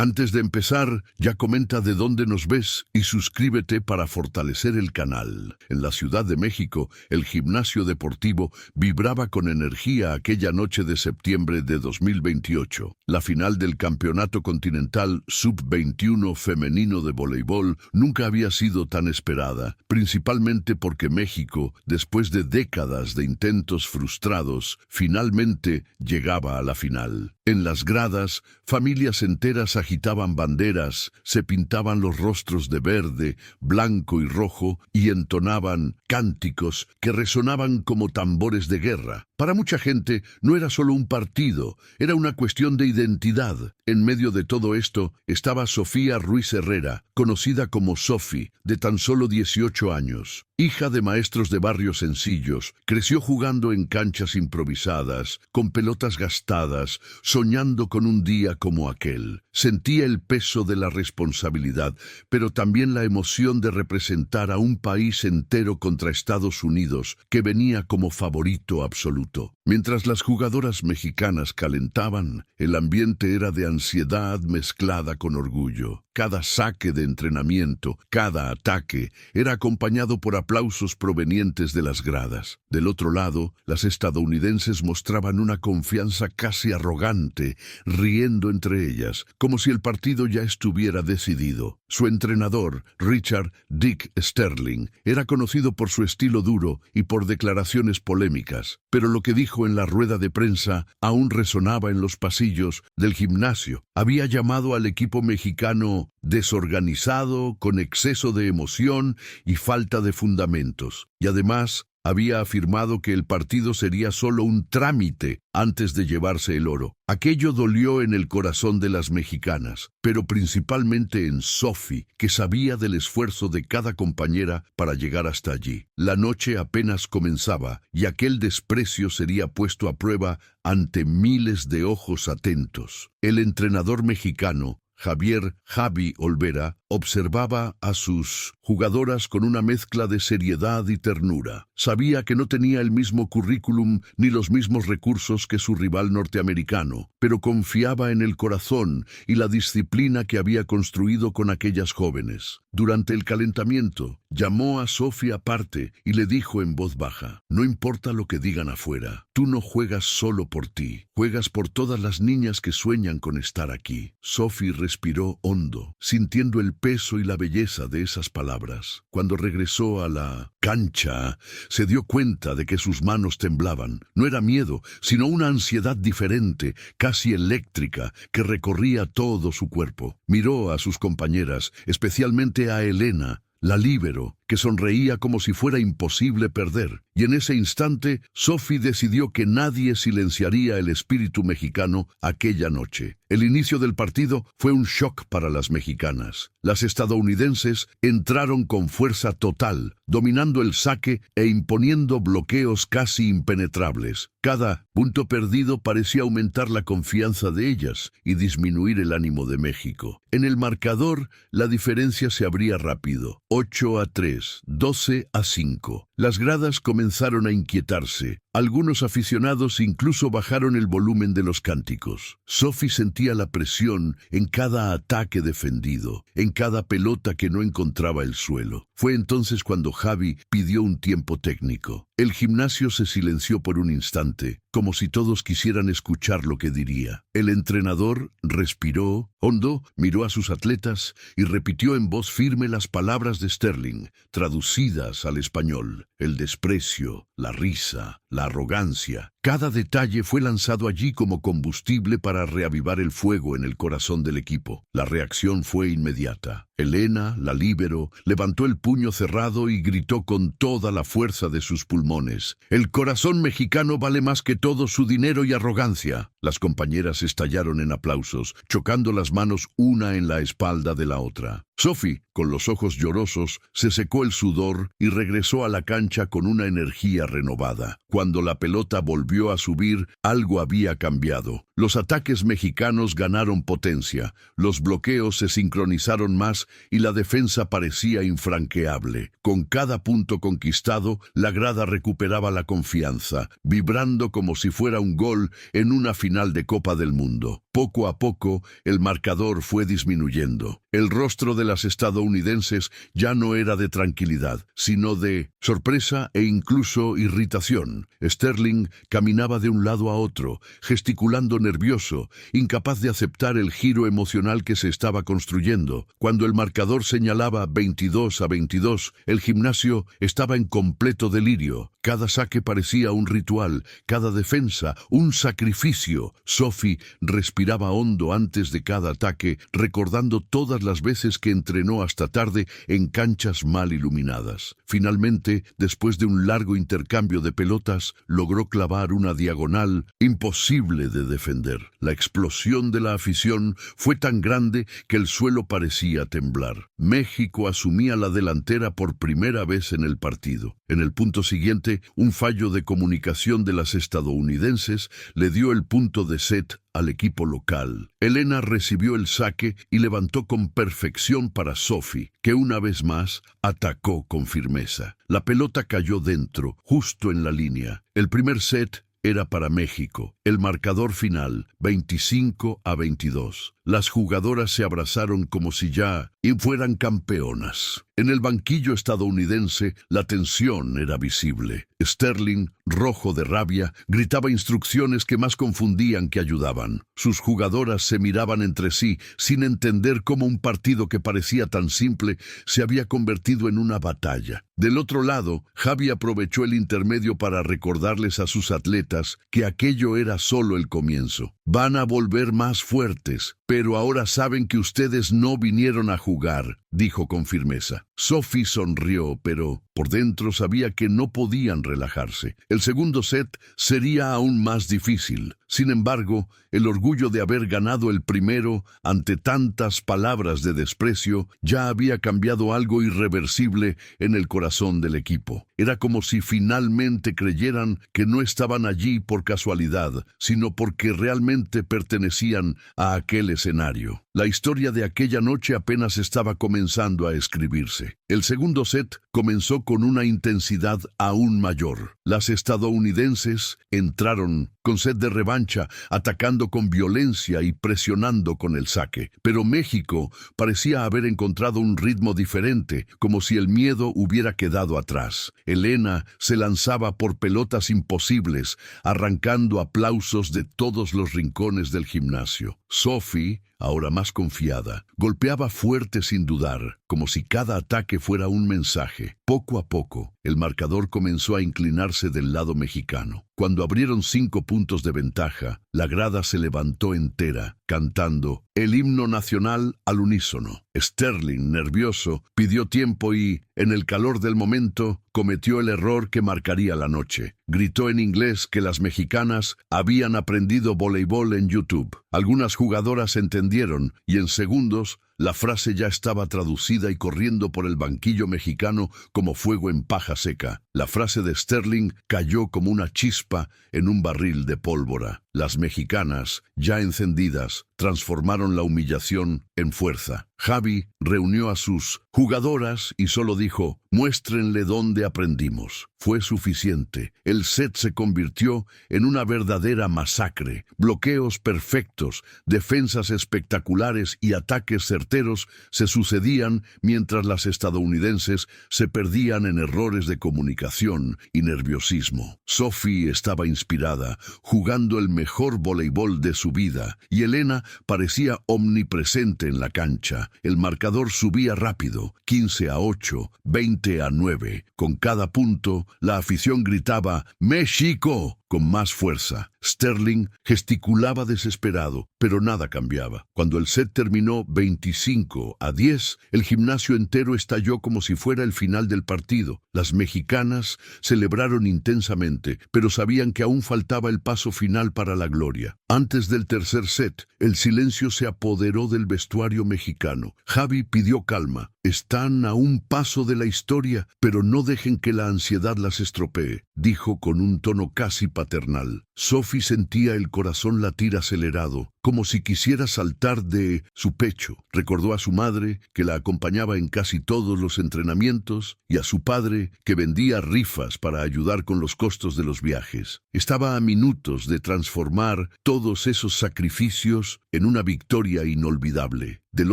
Antes de empezar, ya comenta de dónde nos ves y suscríbete para fortalecer el canal. En la Ciudad de México, el gimnasio deportivo vibraba con energía aquella noche de septiembre de 2028. La final del Campeonato Continental Sub-21 femenino de voleibol nunca había sido tan esperada, principalmente porque México, después de décadas de intentos frustrados, finalmente llegaba a la final. En las gradas, familias enteras agitaban banderas, se pintaban los rostros de verde, blanco y rojo y entonaban cánticos que resonaban como tambores de guerra. Para mucha gente no era solo un partido, era una cuestión de identidad. En medio de todo esto estaba Sofía Ruiz Herrera, conocida como Sofi, de tan solo 18 años. Hija de maestros de barrios sencillos, creció jugando en canchas improvisadas, con pelotas gastadas, soñando con un día como aquel. Sentía el peso de la responsabilidad, pero también la emoción de representar a un país entero contra Estados Unidos, que venía como favorito absoluto. Mientras las jugadoras mexicanas calentaban, el ambiente era de ansiedad mezclada con orgullo. Cada saque de entrenamiento, cada ataque, era acompañado por aplausos provenientes de las gradas. Del otro lado, las estadounidenses mostraban una confianza casi arrogante, riendo entre ellas, como si el partido ya estuviera decidido. Su entrenador, Richard Dick Sterling, era conocido por su estilo duro y por declaraciones polémicas, pero lo que dijo en la rueda de prensa aún resonaba en los pasillos del gimnasio. Había llamado al equipo mexicano desorganizado, con exceso de emoción y falta de fundamentos, y además había afirmado que el partido sería solo un trámite antes de llevarse el oro. Aquello dolió en el corazón de las mexicanas, pero principalmente en Sofi, que sabía del esfuerzo de cada compañera para llegar hasta allí. La noche apenas comenzaba y aquel desprecio sería puesto a prueba ante miles de ojos atentos. El entrenador mexicano, Javi Olvera, observaba a sus jugadoras con una mezcla de seriedad y ternura. Sabía que no tenía el mismo currículum ni los mismos recursos que su rival norteamericano, pero confiaba en el corazón y la disciplina que había construido con aquellas jóvenes. Durante el calentamiento, llamó a Sofi aparte y le dijo en voz baja: «No importa lo que digan afuera, tú no juegas solo por ti, juegas por todas las niñas que sueñan con estar aquí». Sofi respiró hondo, sintiendo el peso y la belleza de esas palabras. Cuando regresó a la cancha, se dio cuenta de que sus manos temblaban. No era miedo, sino una ansiedad diferente, casi eléctrica, que recorría todo su cuerpo. Miró a sus compañeras, especialmente a Elena, la líbero, que sonreía como si fuera imposible perder. Y en ese instante, Sofi decidió que nadie silenciaría el espíritu mexicano aquella noche. El inicio del partido fue un shock para las mexicanas. Las estadounidenses entraron con fuerza total, dominando el saque e imponiendo bloqueos casi impenetrables. Cada punto perdido parecía aumentar la confianza de ellas y disminuir el ánimo de México. En el marcador, la diferencia se abría rápido: 8-3, 12-5. Las gradas comenzaron a inquietarse. Algunos aficionados incluso bajaron el volumen de los cánticos. Sofi sentía la presión en cada ataque defendido, en cada pelota que no encontraba el suelo. Fue entonces cuando Javi pidió un tiempo técnico. El gimnasio se silenció por un instante, como si todos quisieran escuchar lo que diría. El entrenador respiró hondo, miró a sus atletas y repitió en voz firme las palabras de Sterling, traducidas al español: el desprecio, la risa, la arrogancia. Cada detalle fue lanzado allí como combustible para reavivar el fuego en el corazón del equipo. La reacción fue inmediata. Elena, la líbero, levantó el puño cerrado y gritó con toda la fuerza de sus pulmones: «El corazón mexicano vale más que todo su dinero y arrogancia». Las compañeras estallaron en aplausos, chocando las manos una en la espalda de la otra. Sofi, con los ojos llorosos, se secó el sudor y regresó a la cancha con una energía renovada. Cuando la pelota volvió a subir, algo había cambiado. Los ataques mexicanos ganaron potencia, los bloqueos se sincronizaron más y la defensa parecía infranqueable. Con cada punto conquistado, la grada recuperaba la confianza, vibrando como si fuera un gol en una final de Copa del Mundo. Poco a poco, el marcador fue disminuyendo. El rostro de las estadounidenses ya no era de tranquilidad, sino de sorpresa e incluso irritación. Sterling caminaba de un lado a otro, gesticulando nervioso, incapaz de aceptar el giro emocional que se estaba construyendo. Cuando el marcador señalaba 22-22, el gimnasio estaba en completo delirio. Cada saque parecía un ritual, cada defensa un sacrificio. Sophie respiraba hondo antes de cada ataque, recordando todas las veces que entrenó hasta tarde en canchas mal iluminadas. Finalmente, después de un largo intercambio de pelotas, logró clavar una diagonal imposible de defender. La explosión de la afición fue tan grande que el suelo parecía temblar. México asumía la delantera por primera vez en el partido. En el punto siguiente, un fallo de comunicación de las estadounidenses le dio el punto de set al equipo local. Elena recibió el saque y levantó con perfección para Sophie, que una vez más atacó con firmeza. La pelota cayó dentro, justo en la línea. El primer set era para México. El marcador final, 25-22. Las jugadoras se abrazaron como si ya fueran campeonas. En el banquillo estadounidense, la tensión era visible. Sterling, rojo de rabia, gritaba instrucciones que más confundían que ayudaban. Sus jugadoras se miraban entre sí, sin entender cómo un partido que parecía tan simple se había convertido en una batalla. Del otro lado, Javi aprovechó el intermedio para recordarles a sus atletas que aquello era solo el comienzo. Van a volver más fuertes, pero ahora saben que ustedes no vinieron a jugar, dijo con firmeza. Sophie sonrió, pero por dentro sabía que no podían relajarse. El segundo set sería aún más difícil. Sin embargo, el orgullo de haber ganado el primero ante tantas palabras de desprecio ya había cambiado algo irreversible en el corazón del equipo. Era como si finalmente creyeran que no estaban allí por casualidad, sino porque realmente pertenecían a aquel escenario. La historia de aquella noche apenas estaba comenzando a escribirse. El segundo set comenzó con una intensidad aún mayor. Las estadounidenses entraron con sed de revancha, atacando con violencia y presionando con el saque. Pero México parecía haber encontrado un ritmo diferente, como si el miedo hubiera quedado atrás. Elena se lanzaba por pelotas imposibles, arrancando aplausos de todos los rincones del gimnasio. Sophie, ahora más confiada, golpeaba fuerte sin dudar, como si cada ataque fuera un mensaje. Poco a poco, el marcador comenzó a inclinarse del lado mexicano. Cuando abrieron 5 puntos de ventaja, la grada se levantó entera, cantando el himno nacional al unísono. Sterling, nervioso, pidió tiempo y, en el calor del momento, cometió el error que marcaría la noche. Gritó en inglés que las mexicanas habían aprendido voleibol en YouTube. Algunas jugadoras entendieron y en segundos la frase ya estaba traducida y corriendo por el banquillo mexicano como fuego en paja seca. La frase de Sterling cayó como una chispa en un barril de pólvora. Las mexicanas, ya encendidas, transformaron la humillación en fuerza. Javi reunió a sus jugadoras y solo dijo: «Muéstrenle dónde aprendimos». Fue suficiente. El set se convirtió en una verdadera masacre. Bloqueos perfectos, defensas espectaculares y ataques certeros se sucedían mientras las estadounidenses se perdían en errores de comunicación y nerviosismo. Sophie estaba inspirada, jugando el mejor voleibol de su vida, y Elena parecía omnipresente en la cancha. El marcador subía rápido, 15-8, 20-9. Con cada punto, la afición gritaba «¡México!» con más fuerza. Sterling gesticulaba desesperado, pero nada cambiaba. Cuando el set terminó 25-10, el gimnasio entero estalló como si fuera el final del partido. Las mexicanas celebraron intensamente, pero sabían que aún faltaba el paso final para la gloria. Antes del tercer set, el silencio se apoderó del vestuario mexicano. Javi pidió calma, están a un paso de la historia, pero no dejen que la ansiedad las estropee, dijo con un tono casi paternal. Sophie sentía el corazón latir acelerado, como si quisiera saltar de su pecho. Recordó a su madre, que la acompañaba en casi todos los entrenamientos, y a su padre, que vendía rifas para ayudar con los costos de los viajes. Estaba a minutos de transformar todos esos sacrificios en una victoria inolvidable. Del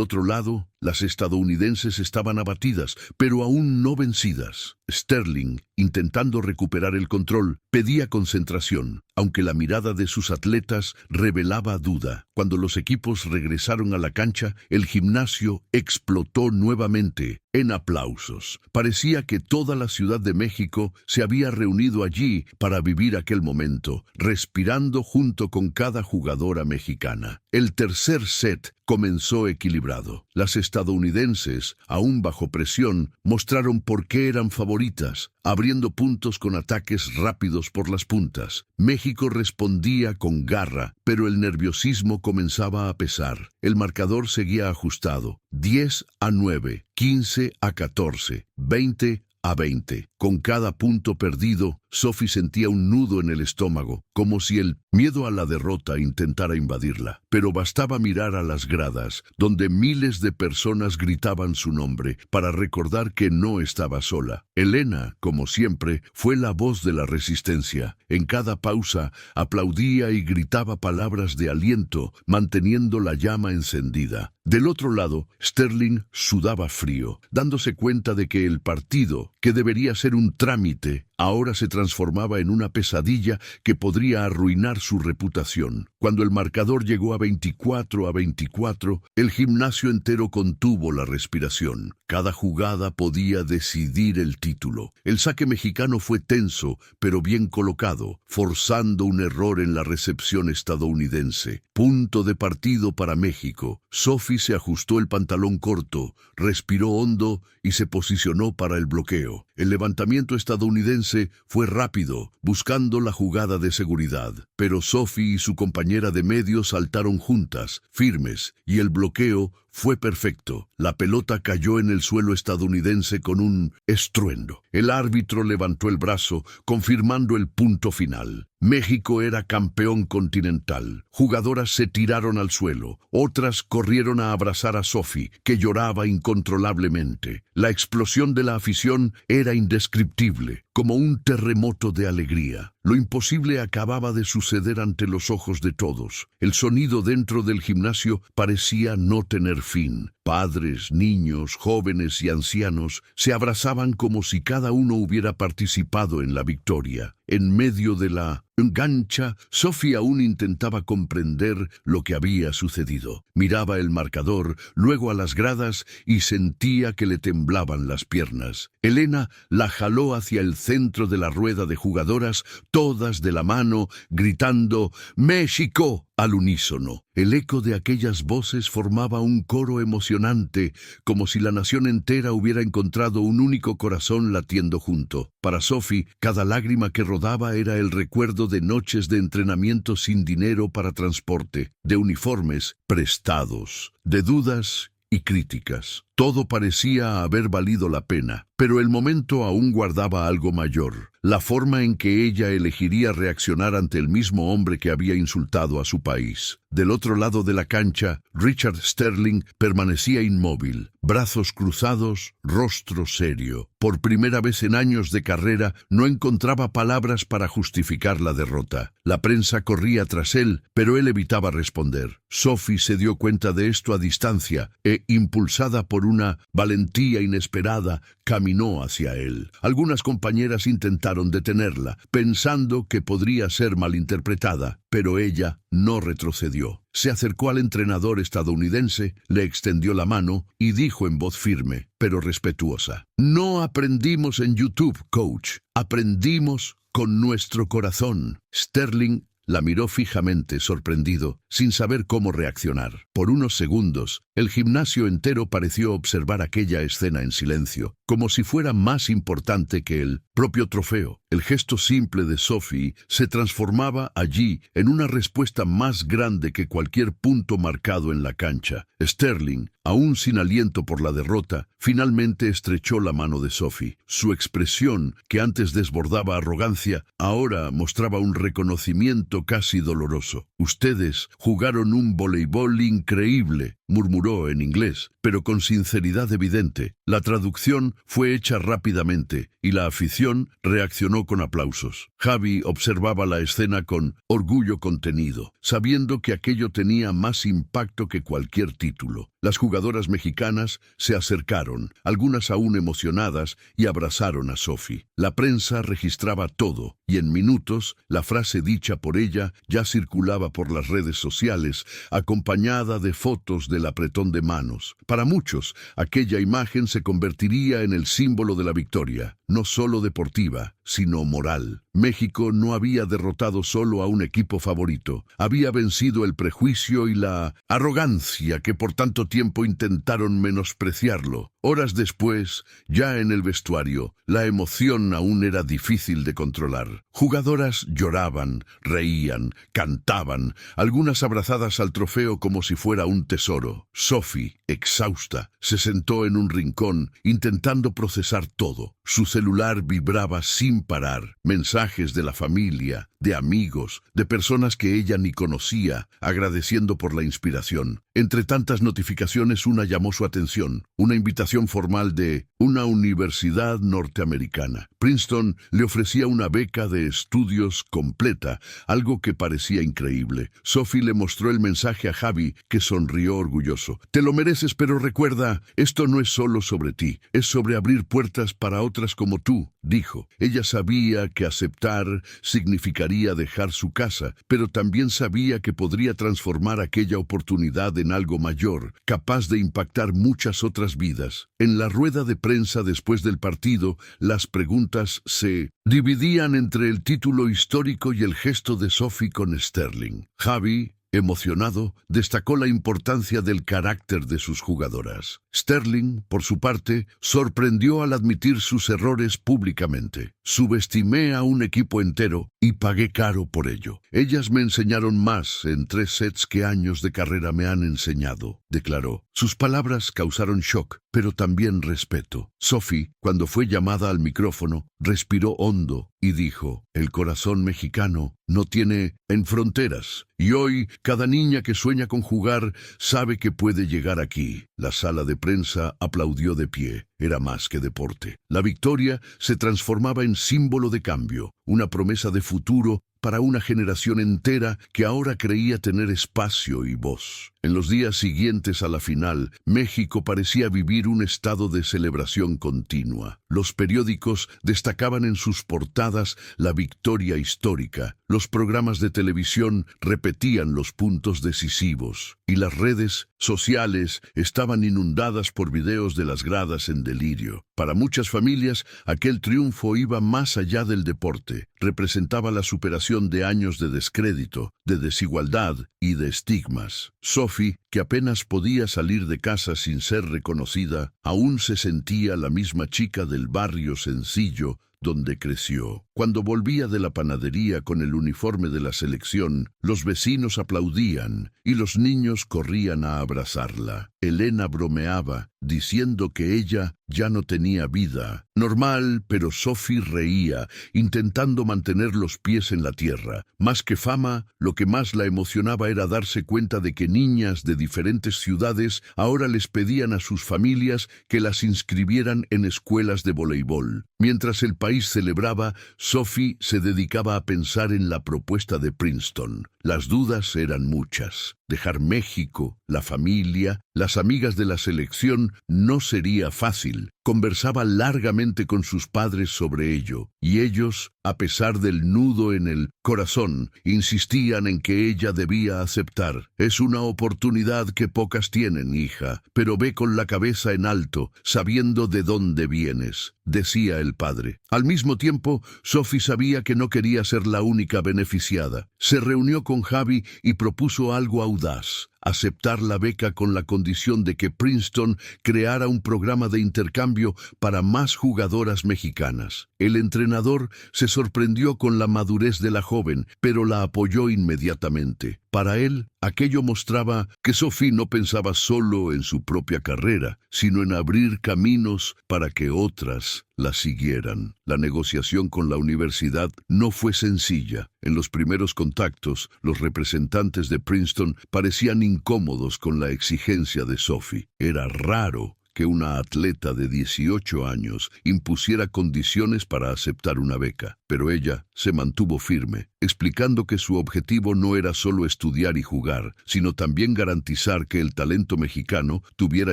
otro lado, las estadounidenses estaban abatidas, pero aún no vencidas. Sterling, intentando recuperar el control, pedía concentración, aunque la mirada de sus atletas revelaba duda. Cuando los equipos regresaron a la cancha, el gimnasio explotó nuevamente en aplausos. Parecía que toda la Ciudad de México se había reunido allí para vivir aquel momento, respirando junto con cada jugadora mexicana. El tercer set comenzó equilibrado. Las estadounidenses, aún bajo presión, mostraron por qué eran favoritas, abriendo puntos con ataques rápidos por las puntas. México respondía con garra, pero el nerviosismo comenzaba a pesar. El marcador seguía ajustado, 10-9, 15-14, 20-20. Con cada punto perdido, Sophie sentía un nudo en el estómago, como si el miedo a la derrota intentara invadirla. Pero bastaba mirar a las gradas, donde miles de personas gritaban su nombre, para recordar que no estaba sola. Elena, como siempre, fue la voz de la resistencia. En cada pausa, aplaudía y gritaba palabras de aliento, manteniendo la llama encendida. Del otro lado, Sterling sudaba frío, dándose cuenta de que el partido, que debería ser un trámite, ahora se transformaba en una pesadilla que podría arruinar su reputación. Cuando el marcador llegó a 24-24, el gimnasio entero contuvo la respiración. Cada jugada podía decidir el título. El saque mexicano fue tenso, pero bien colocado, forzando un error en la recepción estadounidense. Punto de partido para México. Sophie se ajustó el pantalón corto, respiró hondo y se posicionó para el bloqueo. El levantamiento estadounidense fue rápido, buscando la jugada de seguridad, pero Sophie y su compañera de medio saltaron juntas, firmes, y el bloqueo fue perfecto. La pelota cayó en el suelo estadounidense con un estruendo. El árbitro levantó el brazo, confirmando el punto final. México era campeón continental. Jugadoras se tiraron al suelo. Otras corrieron a abrazar a Sophie, que lloraba incontrolablemente. La explosión de la afición era indescriptible, como un terremoto de alegría. Lo imposible acababa de suceder ante los ojos de todos. El sonido dentro del gimnasio parecía no tener fin. Padres, niños, jóvenes y ancianos se abrazaban como si cada uno hubiera participado en la victoria. En medio de la engancha, Sophie aún intentaba comprender lo que había sucedido. Miraba el marcador, luego a las gradas y sentía que le temblaban las piernas. Elena la jaló hacia el centro de la rueda de jugadoras, todas de la mano, gritando «¡México!» al unísono. El eco de aquellas voces formaba un coro emocionante, como si la nación entera hubiera encontrado un único corazón latiendo junto. Para Sophie, cada lágrima que rodaba era el recuerdo de noches de entrenamiento sin dinero para transporte, de uniformes prestados, de dudas y críticas. Todo parecía haber valido la pena, pero el momento aún guardaba algo mayor, la forma en que ella elegiría reaccionar ante el mismo hombre que había insultado a su país. Del otro lado de la cancha, Richard Sterling permanecía inmóvil, brazos cruzados, rostro serio. Por primera vez en años de carrera, no encontraba palabras para justificar la derrota. La prensa corría tras él, pero él evitaba responder. Sophie se dio cuenta de esto a distancia e, impulsada por una valentía inesperada, caminó hacia él. Algunas compañeras intentaron detenerla, pensando que podría ser malinterpretada, pero ella no retrocedió. Se acercó al entrenador estadounidense, le extendió la mano y dijo en voz firme, pero respetuosa: «No aprendimos en YouTube, coach. Aprendimos con nuestro corazón». Sterling La miró fijamente, sorprendido, sin saber cómo reaccionar. Por unos segundos, el gimnasio entero pareció observar aquella escena en silencio, como si fuera más importante que el propio trofeo. El gesto simple de Sophie se transformaba allí en una respuesta más grande que cualquier punto marcado en la cancha. Sterling, aún sin aliento por la derrota, finalmente estrechó la mano de Sophie. Su expresión, que antes desbordaba arrogancia, ahora mostraba un reconocimiento casi doloroso. «Ustedes jugaron un voleibol increíble», murmuró en inglés, pero con sinceridad evidente. La traducción fue hecha rápidamente y la afición reaccionó con aplausos. Javi observaba la escena con orgullo contenido, sabiendo que aquello tenía más impacto que cualquier título. Las jugadoras mexicanas se acercaron, algunas aún emocionadas, y abrazaron a Sophie. La prensa registraba todo, y en minutos la frase dicha por ella ya circulaba por las redes sociales, acompañada de fotos del apretón de manos. Para muchos, aquella imagen se convertiría en el símbolo de la victoria, no solo deportiva, sino moral. México no había derrotado solo a un equipo favorito, había vencido el prejuicio y la arrogancia que por tanto tiempo intentaron menospreciarlo. Horas después, ya en el vestuario, la emoción aún era difícil de controlar. Jugadoras lloraban, reían, cantaban, algunas abrazadas al trofeo como si fuera un tesoro. Sophie, exhausta, se sentó en un rincón, intentando procesar todo. Su celular vibraba sin parar, mensajes de la familia, de amigos, de personas que ella ni conocía, agradeciendo por la inspiración. Entre tantas notificaciones, una llamó su atención, una invitación formal de una universidad norteamericana. Princeton le ofrecía una beca de estudios completa, algo que parecía increíble. Sophie le mostró el mensaje a Javi, que sonrió orgulloso. «Te lo mereces, pero recuerda, esto no es solo sobre ti, es sobre abrir puertas para otras como tú», dijo. Ella sabía que aceptar significaría dejar su casa, pero también sabía que podría transformar aquella oportunidad en algo mayor, capaz de impactar muchas otras vidas. En la rueda de prensa después del partido, las preguntas se dividían entre el título histórico y el gesto de Sophie con Sterling. Javi, emocionado, destacó la importancia del carácter de sus jugadoras. Sterling, por su parte, sorprendió al admitir sus errores públicamente. «Subestimé a un equipo entero y pagué caro por ello. Ellas me enseñaron más en 3 sets que años de carrera me han enseñado», declaró. Sus palabras causaron shock, pero también respeto. Sophie, cuando fue llamada al micrófono, respiró hondo y dijo: «El corazón mexicano no tiene fronteras, y hoy cada niña que sueña con jugar sabe que puede llegar aquí». La sala de prensa aplaudió de pie. Era más que deporte. La victoria se transformaba en símbolo de cambio, una promesa de futuro para una generación entera que ahora creía tener espacio y voz. En los días siguientes a la final, México parecía vivir un estado de celebración continua. Los periódicos destacaban en sus portadas la victoria histórica, los programas de televisión repetían los puntos decisivos, y las redes sociales estaban inundadas por videos de las gradas en delirio. Para muchas familias, aquel triunfo iba más allá del deporte. Representaba la superación de años de descrédito, de desigualdad y de estigmas. Sophie, que apenas podía salir de casa sin ser reconocida, aún se sentía la misma chica del barrio sencillo donde creció. Cuando volvía de la panadería con el uniforme de la selección, los vecinos aplaudían y los niños corrían a abrazarla. Elena bromeaba, diciendo que ella ya no tenía vida. Normal, pero Sophie reía, intentando mantener los pies en la tierra. Más que fama, lo que más la emocionaba era darse cuenta de que niñas de diferentes ciudades ahora les pedían a sus familias que las inscribieran en escuelas de voleibol. Mientras el país celebraba, Sophie se dedicaba a pensar en la propuesta de Princeton. Las dudas eran muchas. dejar México, la familia, las amigas de la selección, no sería fácil. Conversaba largamente con sus padres sobre ello, y ellos, a pesar del nudo en el corazón, insistían en que ella debía aceptar. Es una oportunidad que pocas tienen, hija, pero ve con la cabeza en alto, sabiendo de dónde vienes, decía el padre. Al mismo tiempo, Sophie sabía que no quería ser la única beneficiada. Se reunió con Javi y propuso algo audaz: aceptar la beca con la condición de que Princeton creara un programa de intercambio para más jugadoras mexicanas. El entrenador se sorprendió con la madurez de la joven, pero la apoyó inmediatamente. Para él, aquello mostraba que Sophie no pensaba solo en su propia carrera, sino en abrir caminos para que otras la siguieran. La negociación con la universidad no fue sencilla. En los primeros contactos, los representantes de Princeton parecían incómodos con la exigencia de Sophie. Era raro que una atleta de 18 años impusiera condiciones para aceptar una beca, pero ella se mantuvo firme, explicando que su objetivo no era solo estudiar y jugar, sino también garantizar que el talento mexicano tuviera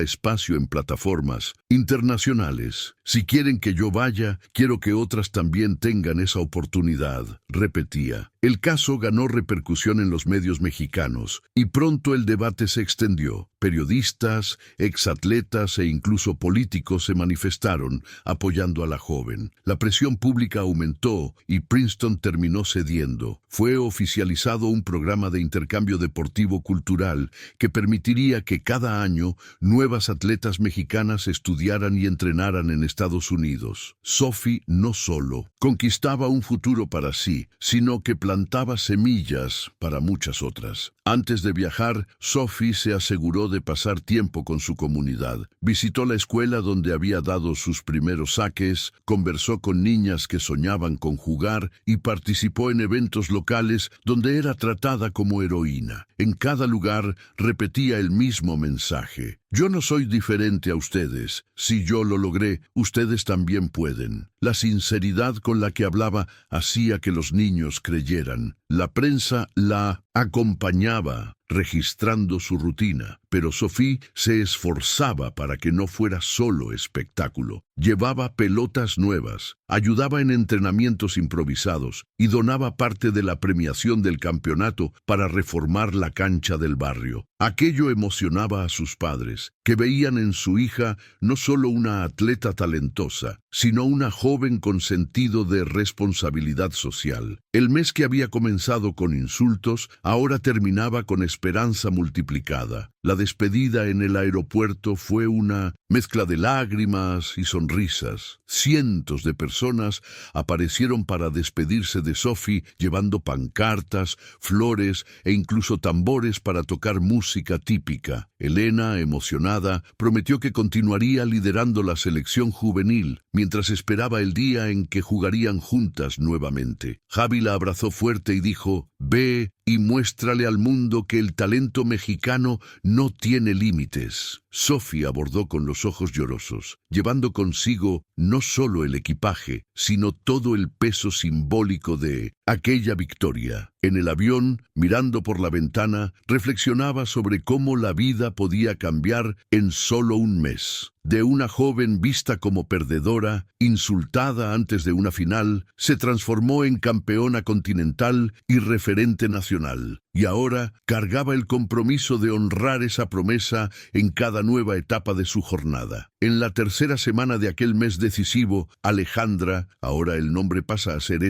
espacio en plataformas internacionales. Si quieren que yo vaya, quiero que otras también tengan esa oportunidad, repetía. El caso ganó repercusión en los medios mexicanos, y pronto el debate se extendió. Periodistas, exatletas e incluso políticos se manifestaron apoyando a la joven. La presión pública aumentó y Princeton terminó cediendo. Fue oficializado un programa de intercambio deportivo cultural que permitiría que cada año nuevas atletas mexicanas estudiaran y entrenaran en Estados Unidos. Sophie no solo conquistaba un futuro para sí, sino que plantaba semillas para muchas otras. Antes de viajar, Sophie se aseguró de pasar tiempo con su comunidad. Visitó la escuela donde había dado sus primeros saques, conversó con niñas que soñaban con jugar y participó en eventos locales donde era tratada como heroína. En cada lugar repetía el mismo mensaje: yo no soy diferente a ustedes. Si yo lo logré, ustedes también pueden. La sinceridad con la que hablaba hacía que los niños creyeran. La prensa la acompañaba, registrando su rutina, pero Sophie se esforzaba para que no fuera solo espectáculo. Llevaba pelotas nuevas, ayudaba en entrenamientos improvisados y donaba parte de la premiación del campeonato para reformar la cancha del barrio. Aquello emocionaba a sus padres, que veían en su hija no solo una atleta talentosa, sino una joven con sentido de responsabilidad social. El mes que había comenzado con insultos, ahora terminaba con esperanza multiplicada. La despedida en el aeropuerto fue una mezcla de lágrimas y sonrisas. Cientos de personas aparecieron para despedirse de Sophie, llevando pancartas, flores e incluso tambores para tocar música típica. Elena, emocionada, prometió que continuaría liderando la selección juvenil, mientras esperaba el día en que jugarían juntas nuevamente. Javi la abrazó fuerte y dijo: ve y muéstrale al mundo que el talento mexicano no tiene límites. Sophie abordó con los ojos llorosos, llevando consigo no solo el equipaje, sino todo el peso simbólico de aquella victoria. En el avión, mirando por la ventana, reflexionaba sobre cómo la vida podía cambiar en solo un mes. De una joven vista como perdedora, insultada antes de una final, se transformó en campeona continental y referente nacional. Y ahora cargaba el compromiso de honrar esa promesa en cada nueva etapa de su jornada. En la tercera semana de aquel mes decisivo, Alejandra, ahora el nombre pasa a ser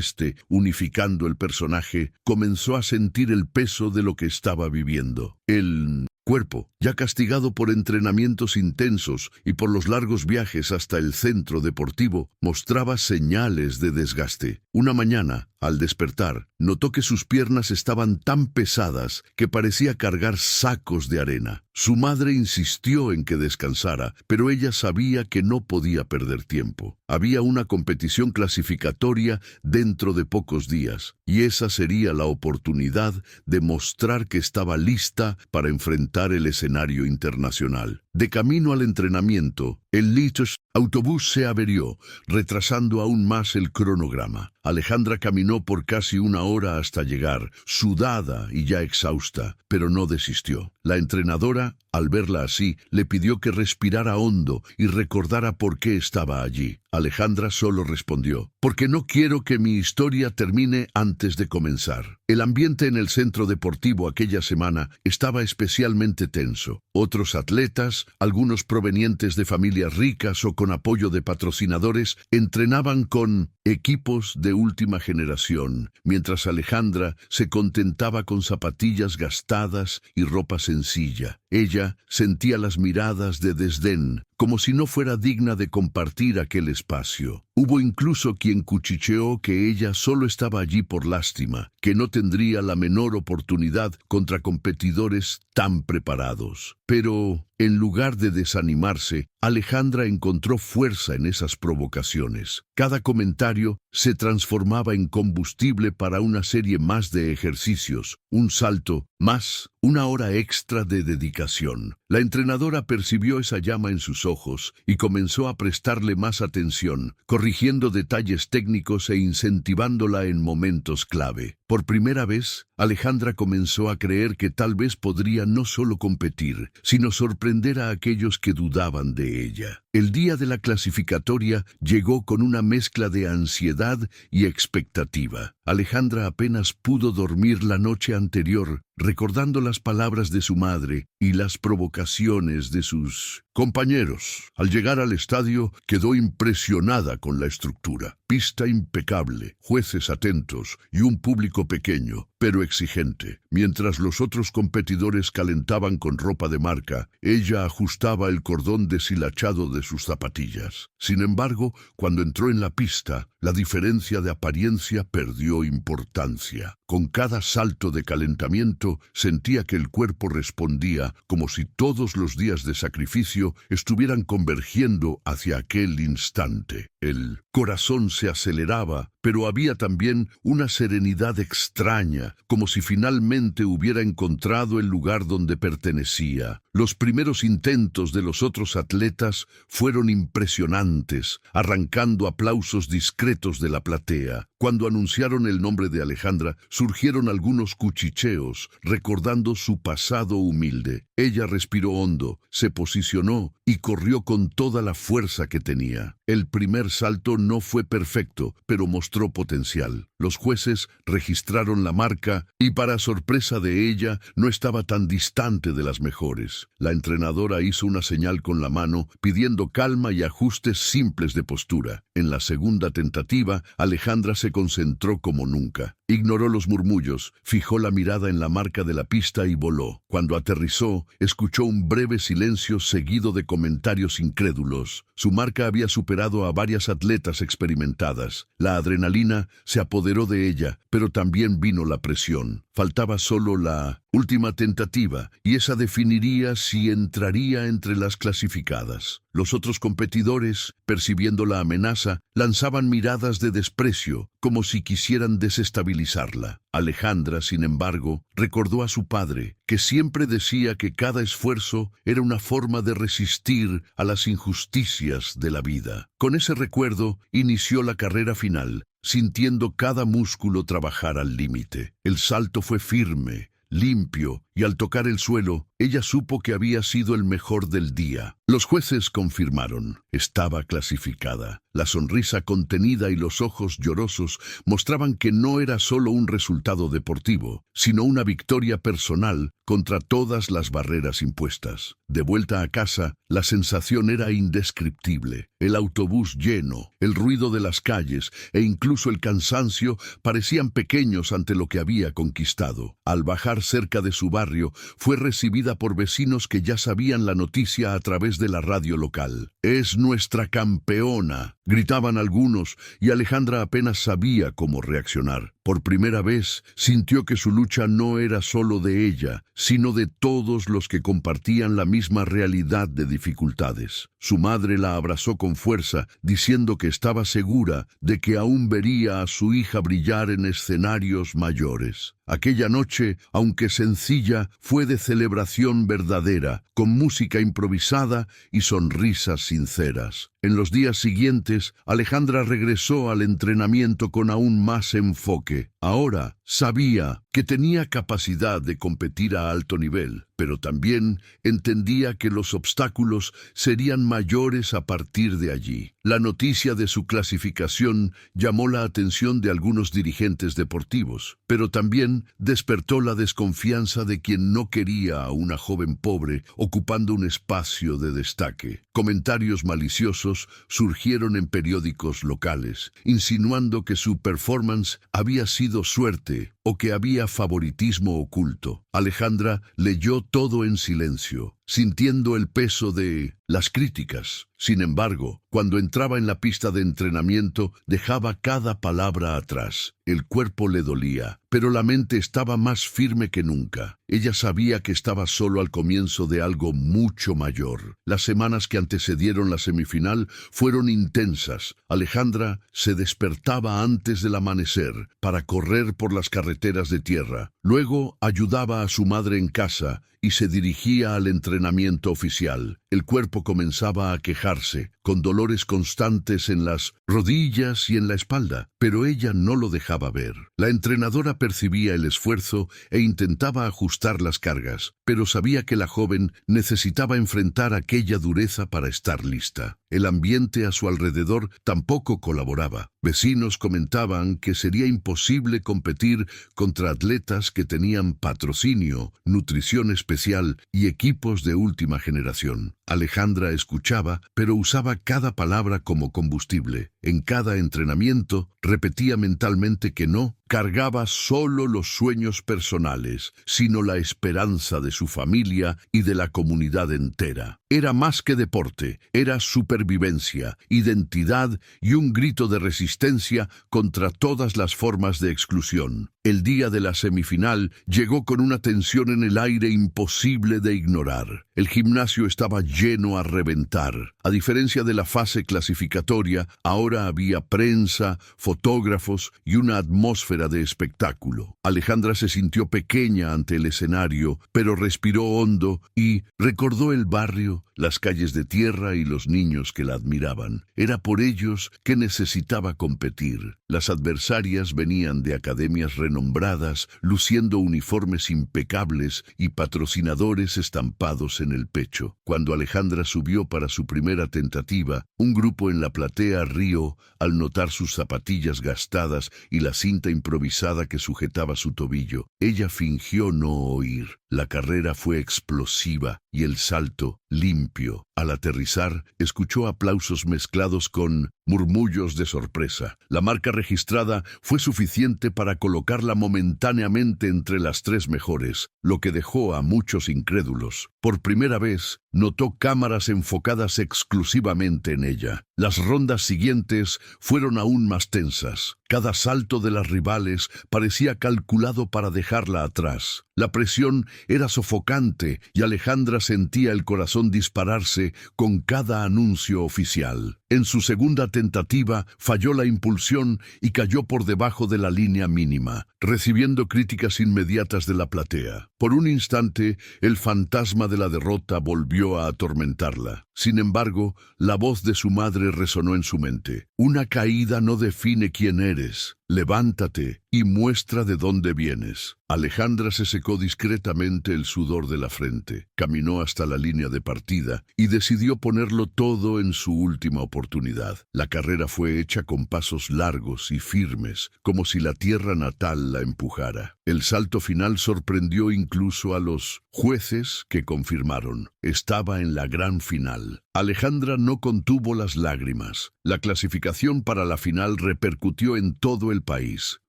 unificando el personaje, comenzó a sentir el peso de lo que estaba viviendo. El cuerpo, ya castigado por entrenamientos intensos y por los largos viajes hasta el centro deportivo, mostraba señales de desgaste. Una mañana, al despertar, notó que sus piernas estaban tan pesadas que parecía cargar sacos de arena. Su madre insistió en que descansara, pero ella sabía que no podía perder tiempo. Había una competición clasificatoria dentro de pocos días, y esa sería la oportunidad de mostrar que estaba lista para enfrentar el escenario internacional. De camino al entrenamiento, el Litos autobús se averió, retrasando aún más el cronograma. Alejandra caminó por casi una hora hasta llegar, sudada y ya exhausta, pero no desistió. La entrenadora, al verla así, le pidió que respirara hondo y recordara por qué estaba allí. Alejandra solo respondió: «Porque no quiero que mi historia termine antes de comenzar». El ambiente en el centro deportivo aquella semana estaba especialmente tenso. Otros atletas, algunos provenientes de familias ricas o con apoyo de patrocinadores, entrenaban con equipos de última generación, mientras Alejandra se contentaba con zapatillas gastadas y ropa sencilla. Ella sentía las miradas de desdén, como si no fuera digna de compartir aquel espacio. Hubo incluso quien cuchicheó que ella solo estaba allí por lástima, que no tendría la menor oportunidad contra competidores tan preparados. Pero, en lugar de desanimarse, Alejandra encontró fuerza en esas provocaciones. Cada comentario se transformaba en combustible para una serie más de ejercicios, un salto más, una hora extra de dedicación. La entrenadora percibió esa llama en sus ojos y comenzó a prestarle más atención, corrigiendo detalles técnicos e incentivándola en momentos clave. Por primera vez, Alejandra comenzó a creer que tal vez podría no solo competir, sino sorprender a aquellos que dudaban de ella. El día de la clasificatoria llegó con una mezcla de ansiedad y expectativa. Alejandra apenas pudo dormir la noche anterior, recordando las palabras de su madre y las provocaciones de sus compañeros. Al llegar al estadio, quedó impresionada con la estructura. Pista impecable, jueces atentos y un público pequeño, pero exigente. Mientras los otros competidores calentaban con ropa de marca, ella ajustaba el cordón deshilachado de sus zapatillas. Sin embargo, cuando entró en la pista, la diferencia de apariencia perdió importancia. Con cada salto de calentamiento, sentía que el cuerpo respondía como si todos los días de sacrificio estuvieran convergiendo hacia aquel instante. El corazón se aceleraba, pero había también una serenidad extraña, como si finalmente hubiera encontrado el lugar donde pertenecía. Los primeros intentos de los otros atletas fueron impresionantes, arrancando aplausos discretos de la platea. Cuando anunciaron el nombre de Alejandra, surgieron algunos cuchicheos, recordando su pasado humilde. Ella respiró hondo, se posicionó y corrió con toda la fuerza que tenía. El primer salto no fue perfecto, pero mostró potencial. Los jueces registraron la marca y, para sorpresa de ella, no estaba tan distante de las mejores. La entrenadora hizo una señal con la mano, pidiendo calma y ajustes simples de postura. En la segunda tentativa, Alejandra se concentró como nunca. Ignoró los murmullos, fijó la mirada en la marca de la pista y voló. Cuando aterrizó, escuchó un breve silencio seguido de comentarios incrédulos. Su marca había superado a varias atletas experimentadas. La adrenalina se apoderó de ella, pero también vino la presión. Faltaba solo la última tentativa, y esa definiría si entraría entre las clasificadas. Los otros competidores, percibiendo la amenaza, lanzaban miradas de desprecio, como si quisieran desestabilizarla. Alejandra, sin embargo, recordó a su padre, que siempre decía que cada esfuerzo era una forma de resistir a las injusticias de la vida. Con ese recuerdo, inició la carrera final, sintiendo cada músculo trabajar al límite. El salto fue firme, limpio, y al tocar el suelo, ella supo que había sido el mejor del día. Los jueces confirmaron: estaba clasificada. La sonrisa contenida y los ojos llorosos mostraban que no era solo un resultado deportivo, sino una victoria personal contra todas las barreras impuestas. De vuelta a casa, la sensación era indescriptible. El autobús lleno, el ruido de las calles e incluso el cansancio parecían pequeños ante lo que había conquistado. Al bajar cerca de su barrio, fue recibida por vecinos que ya sabían la noticia a través de la radio local. «Es nuestra campeona», gritaban algunos, y Alejandra apenas sabía cómo reaccionar. Por primera vez, sintió que su lucha no era solo de ella, sino de todos los que compartían la misma realidad de dificultades. Su madre la abrazó con fuerza, diciendo que estaba segura de que aún vería a su hija brillar en escenarios mayores. Aquella noche, aunque sencilla, fue de celebración verdadera, con música improvisada y sonrisas sinceras. En los días siguientes, Alejandra regresó al entrenamiento con aún más enfoque. Ahora sabía que tenía capacidad de competir a alto nivel, pero también entendía que los obstáculos serían mayores a partir de allí. La noticia de su clasificación llamó la atención de algunos dirigentes deportivos, pero también despertó la desconfianza de quien no quería a una joven pobre ocupando un espacio de destaque. Comentarios maliciosos surgieron en periódicos locales, insinuando que su performance había sido suerte o que había favoritismo oculto. Alejandra leyó todo en silencio, sintiendo el peso de las críticas. Sin embargo, cuando entraba en la pista de entrenamiento, dejaba cada palabra atrás. El cuerpo le dolía, pero la mente estaba más firme que nunca. Ella sabía que estaba solo al comienzo de algo mucho mayor. Las semanas que antecedieron la semifinal fueron intensas. Alejandra se despertaba antes del amanecer para correr por las carreteras de tierra. Luego ayudaba a su madre en casa y se dirigía al entrenamiento oficial. El cuerpo comenzaba a quejarse, con dolores constantes en las rodillas y en la espalda, pero ella no lo dejaba ver. La entrenadora percibía el esfuerzo e intentaba ajustar las cargas, pero sabía que la joven necesitaba enfrentar aquella dureza para estar lista. El ambiente a su alrededor tampoco colaboraba. Vecinos comentaban que sería imposible competir contra atletas que tenían patrocinio, nutrición especial y equipos de última generación. Alejandra escuchaba, pero usaba cada palabra como combustible. En cada entrenamiento repetía mentalmente que no cargaba solo los sueños personales, sino la esperanza de su familia y de la comunidad entera. Era más que deporte, era supervivencia, identidad y un grito de resistencia contra todas las formas de exclusión. El día de la semifinal llegó con una tensión en el aire imposible de ignorar. El gimnasio estaba lleno a reventar. A diferencia de la fase clasificatoria, ahora había prensa, fotógrafos y una atmósfera de espectáculo. Alejandra se sintió pequeña ante el escenario, pero respiró hondo y recordó el barrio, las calles de tierra y los niños que la admiraban. Era por ellos que necesitaba competir. Las adversarias venían de academias renombradas, luciendo uniformes impecables y patrocinadores estampados en el pecho. Cuando Alejandra subió para su primera tentativa, un grupo en la platea rió al notar sus zapatillas gastadas y la cinta improvisada que sujetaba su tobillo. Ella fingió no oír. La carrera fue explosiva y el salto limpio. Al aterrizar, escuchó aplausos mezclados con murmullos de sorpresa. La marca registrada fue suficiente para colocarla momentáneamente entre las 3 mejores, lo que dejó a muchos incrédulos. Por primera vez, notó cámaras enfocadas exclusivamente en ella. Las rondas siguientes fueron aún más tensas. Cada salto de las rivales parecía calculado para dejarla atrás. La presión era sofocante y Alejandra sentía el corazón dispararse con cada anuncio oficial. En su segunda tentativa falló la impulsión y cayó por debajo de la línea mínima, recibiendo críticas inmediatas de la platea. Por un instante, el fantasma de la derrota volvió a atormentarla. Sin embargo, la voz de su madre resonó en su mente. Una caída no define quién eres. Levántate y muestra de dónde vienes. Alejandra se secó discretamente el sudor de la frente, caminó hasta la línea de partida y decidió ponerlo todo en su última oportunidad. La carrera fue hecha con pasos largos y firmes, como si la tierra natal la empujara. El salto final sorprendió incluso a los jueces que confirmaron. Estaba en la gran final. Alejandra no contuvo las lágrimas. La clasificación para la final repercutió en todo el país.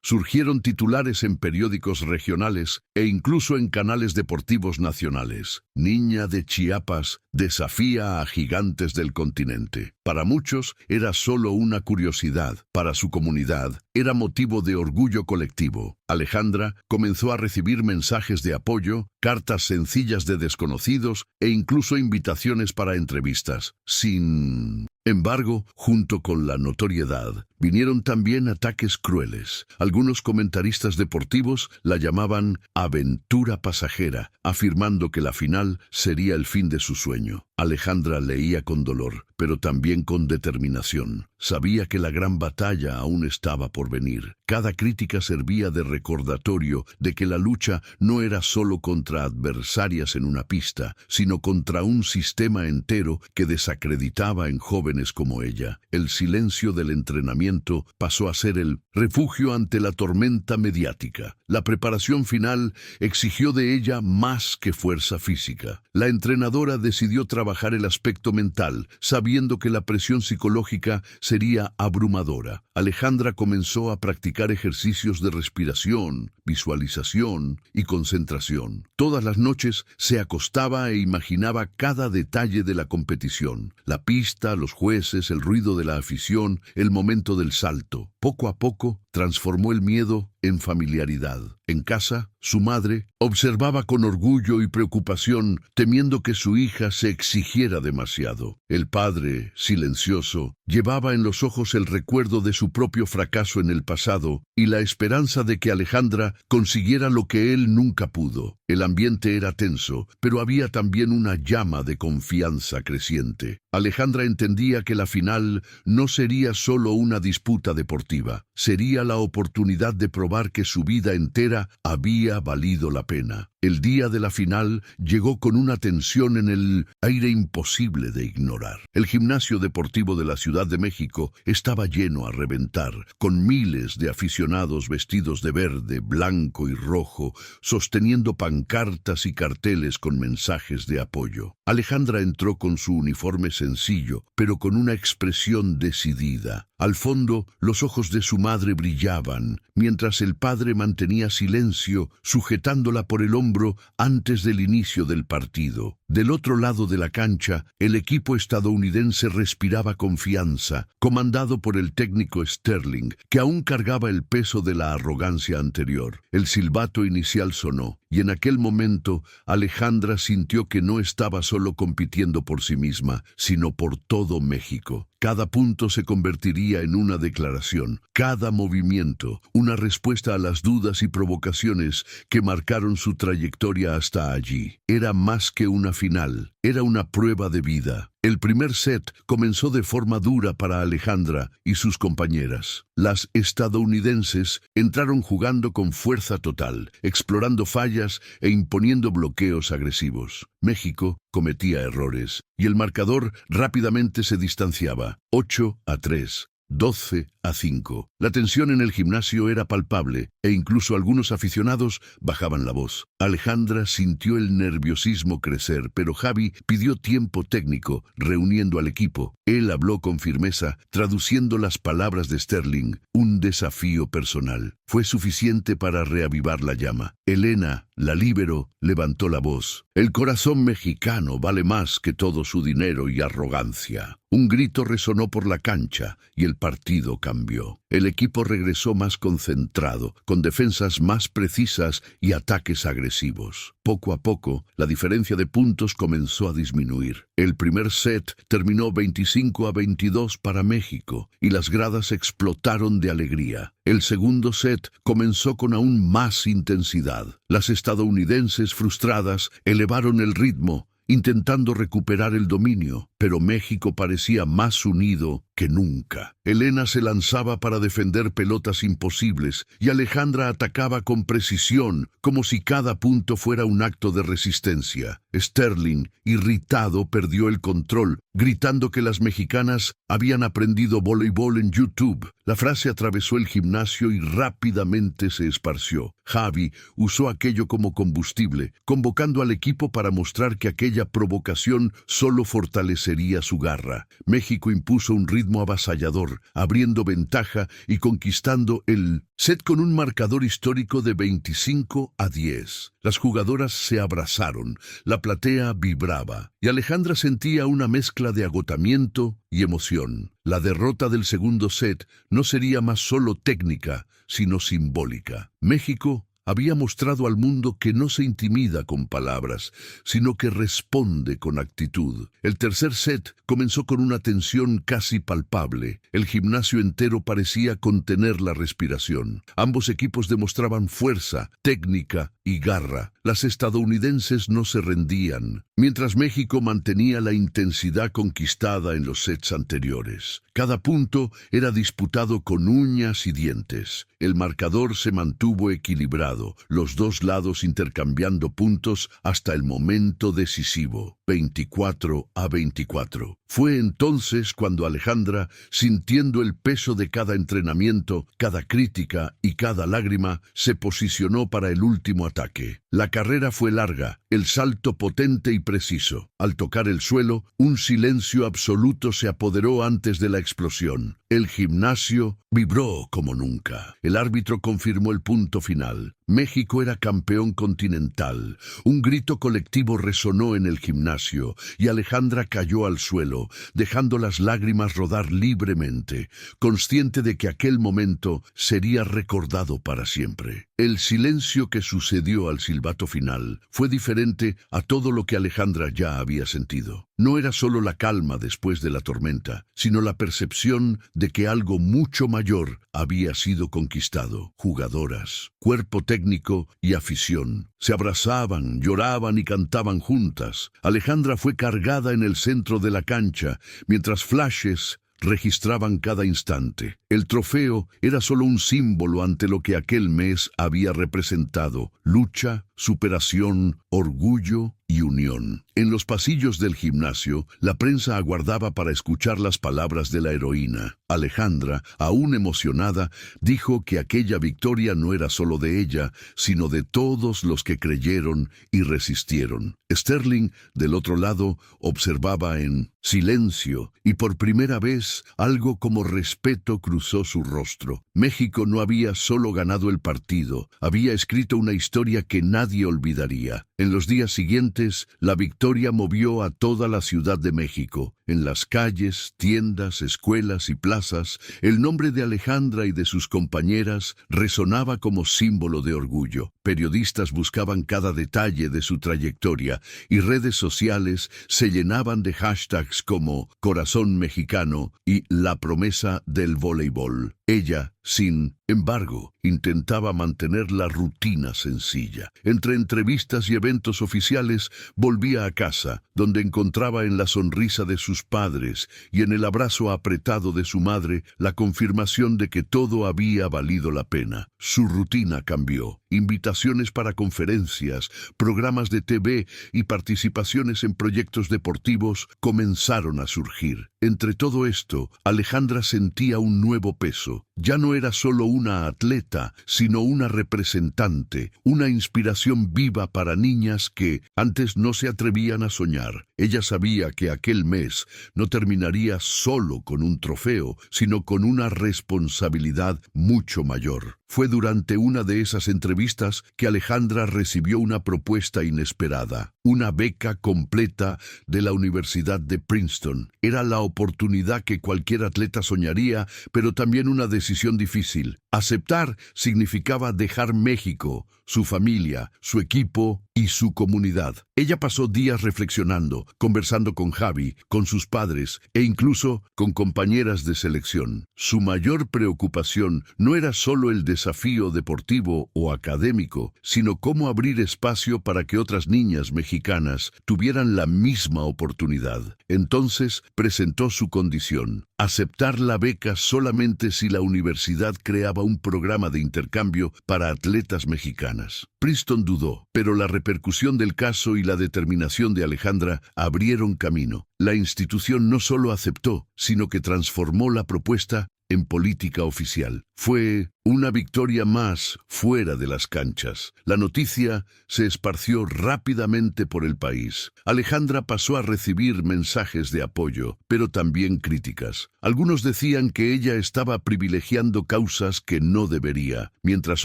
Surgieron titulares en periódicos regionales e incluso en canales deportivos nacionales. Niña de Chiapas desafía a gigantes del continente. Para muchos era solo una curiosidad. Para su comunidad era motivo de orgullo colectivo. Alejandra comenzó a recibir mensajes de apoyo, cartas sencillas de desconocidos e incluso invitaciones para entrevistas. Sin embargo, junto con la notoriedad, Vinieron también ataques crueles. Algunos comentaristas deportivos la llamaban aventura pasajera, afirmando que la final sería el fin de su sueño. Alejandra leía con dolor, pero también con determinación. Sabía que la gran batalla aún estaba por venir. Cada crítica servía de recordatorio de que la lucha no era solo contra adversarias en una pista, sino contra un sistema entero que desacreditaba en jóvenes como ella. El silencio del entrenamiento pasó a ser el refugio ante la tormenta mediática. La preparación final exigió de ella más que fuerza física. La entrenadora decidió trabajar el aspecto mental, sabiendo que la presión psicológica sería abrumadora. Alejandra comenzó a practicar ejercicios de respiración, visualización y concentración. Todas las noches se acostaba e imaginaba cada detalle de la competición: la pista, los jueces, el ruido de la afición, el momento del salto. Poco a poco transformó el miedo en familiaridad. En casa, su madre observaba con orgullo y preocupación, temiendo que su hija se exigiera demasiado. El padre, silencioso, llevaba en los ojos el recuerdo de su propio fracaso en el pasado y la esperanza de que Alejandra consiguiera lo que él nunca pudo. El ambiente era tenso, pero había también una llama de confianza creciente. Alejandra entendía que la final no sería solo una disputa deportiva, sería la oportunidad de probar que su vida entera había valido la pena. El día de la final llegó con una tensión en el aire imposible de ignorar. El gimnasio deportivo de la Ciudad de México estaba lleno a reventar, con miles de aficionados vestidos de verde, blanco y rojo, sosteniendo pancartas y carteles con mensajes de apoyo. Alejandra entró con su uniforme sencillo, pero con una expresión decidida. Al fondo, los ojos de su madre brillaban, mientras el padre mantenía silencio, sujetándola por el hombro antes del inicio del partido. Del otro lado de la cancha, el equipo estadounidense respiraba confianza, comandado por el técnico Sterling, que aún cargaba el peso de la arrogancia anterior. El silbato inicial sonó, y en aquel momento Alejandra sintió que no estaba solo compitiendo por sí misma, sino por todo México. Cada punto se convertiría en una declaración, cada movimiento, una respuesta a las dudas y provocaciones que marcaron su trayectoria hasta allí. Era más que una final, era una prueba de vida. El primer set comenzó de forma dura para Alejandra y sus compañeras. Las estadounidenses entraron jugando con fuerza total, explorando fallas e imponiendo bloqueos agresivos. México cometía errores y el marcador rápidamente se distanciaba, 8-3. 12-5. La tensión en el gimnasio era palpable e incluso algunos aficionados bajaban la voz. Alejandra sintió el nerviosismo crecer, pero Javi pidió tiempo técnico, reuniendo al equipo. Él habló con firmeza, traduciendo las palabras de Sterling, un desafío personal. Fue suficiente para reavivar la llama. Elena, la líbero, levantó la voz. El corazón mexicano vale más que todo su dinero y arrogancia. Un grito resonó por la cancha y el partido cambió. El equipo regresó más concentrado, con defensas más precisas y ataques agresivos. Poco a poco, la diferencia de puntos comenzó a disminuir. El primer set terminó 25-22 para México y las gradas explotaron de alegría. El segundo set comenzó con aún más intensidad. Las estadounidenses, frustradas, elevaron el ritmo, intentando recuperar el dominio, pero México parecía más unido que nunca. Elena se lanzaba para defender pelotas imposibles y Alejandra atacaba con precisión, como si cada punto fuera un acto de resistencia. Sterling, irritado, perdió el control, gritando que las mexicanas habían aprendido voleibol en YouTube. La frase atravesó el gimnasio y rápidamente se esparció. Javi usó aquello como combustible, convocando al equipo para mostrar que aquella provocación solo fortalecería su garra. México impuso un ritmo avasallador, abriendo ventaja y conquistando el set con un marcador histórico de 25-10. Las jugadoras se abrazaron, la platea vibraba, y Alejandra sentía una mezcla de agotamiento y emoción. La derrota del segundo set no sería más solo técnica, sino simbólica. México había mostrado al mundo que no se intimida con palabras, sino que responde con actitud. El tercer set comenzó con una tensión casi palpable. El gimnasio entero parecía contener la respiración. Ambos equipos demostraban fuerza, técnica y garra. Las estadounidenses no se rendían, mientras México mantenía la intensidad conquistada en los sets anteriores. Cada punto era disputado con uñas y dientes. El marcador se mantuvo equilibrado, los dos lados intercambiando puntos hasta el momento decisivo, 24-24. Fue entonces cuando Alejandra, sintiendo el peso de cada entrenamiento, cada crítica y cada lágrima, se posicionó para el último ataque. La carrera fue larga, el salto potente y preciso. Al tocar el suelo, un silencio absoluto se apoderó antes de la explosión. El gimnasio vibró como nunca. El árbitro confirmó el punto final. México era campeón continental. Un grito colectivo resonó en el gimnasio y Alejandra cayó al suelo, dejando las lágrimas rodar libremente, consciente de que aquel momento sería recordado para siempre. El silencio que sucedió al silbato final fue diferente a todo lo que Alejandra ya había sentido. No era solo la calma después de la tormenta, sino la percepción de que algo mucho mayor había sido conquistado. Jugadoras, cuerpo técnico y afición se abrazaban, lloraban y cantaban juntas. Alejandra fue cargada en el centro de la cancha, mientras flashes registraban cada instante. El trofeo era solo un símbolo ante lo que aquel mes había representado: lucha, superación, orgullo y unión. En los pasillos del gimnasio, la prensa aguardaba para escuchar las palabras de la heroína. Alejandra, aún emocionada, dijo que aquella victoria no era solo de ella, sino de todos los que creyeron y resistieron. Sterling, del otro lado, observaba en silencio, y por primera vez algo como respeto cruzó su rostro. México no había solo ganado el partido, había escrito una historia que nadie olvidaría. En los días siguientes, la victoria movió a toda la Ciudad de México. En las calles, tiendas, escuelas y plazas, el nombre de Alejandra y de sus compañeras resonaba como símbolo de orgullo. Periodistas buscaban cada detalle de su trayectoria y redes sociales se llenaban de hashtags como Corazón Mexicano y La Promesa del Voleibol. Ella, sin embargo, intentaba mantener la rutina sencilla. Entre entrevistas y eventos oficiales, volvía a casa, donde encontraba en la sonrisa de sus padres y en el abrazo apretado de su madre la confirmación de que todo había valido la pena. Su rutina cambió. Invitaciones para conferencias, programas de TV y participaciones en proyectos deportivos comenzaron a surgir. Entre todo esto, Alejandra sentía un nuevo peso. Ya no era solo una atleta, sino una representante, una inspiración viva para niñas que antes no se atrevían a soñar. Ella sabía que aquel mes no terminaría solo con un trofeo, sino con una responsabilidad mucho mayor. Fue durante una de esas entrevistas que Alejandra recibió una propuesta inesperada, una beca completa de la Universidad de Princeton. Era la oportunidad que cualquier atleta soñaría, pero también una decisión difícil. Aceptar significaba dejar México, su familia, su equipo y su comunidad. Ella pasó días reflexionando, conversando con Javi, con sus padres e incluso con compañeras de selección. Su mayor preocupación no era solo el desafío deportivo o académico, sino cómo abrir espacio para que otras niñas mexicanas tuvieran la misma oportunidad. Entonces presentó su condición: aceptar la beca solamente si la universidad creaba un programa de intercambio para atletas mexicanas. Princeton dudó, pero la repercusión del caso y la determinación de Alejandra abrieron camino. La institución no solo aceptó, sino que transformó la propuesta en política oficial. Fue una victoria más fuera de las canchas. La noticia se esparció rápidamente por el país. Alejandra pasó a recibir mensajes de apoyo, pero también críticas. Algunos decían que ella estaba privilegiando causas que no debería, mientras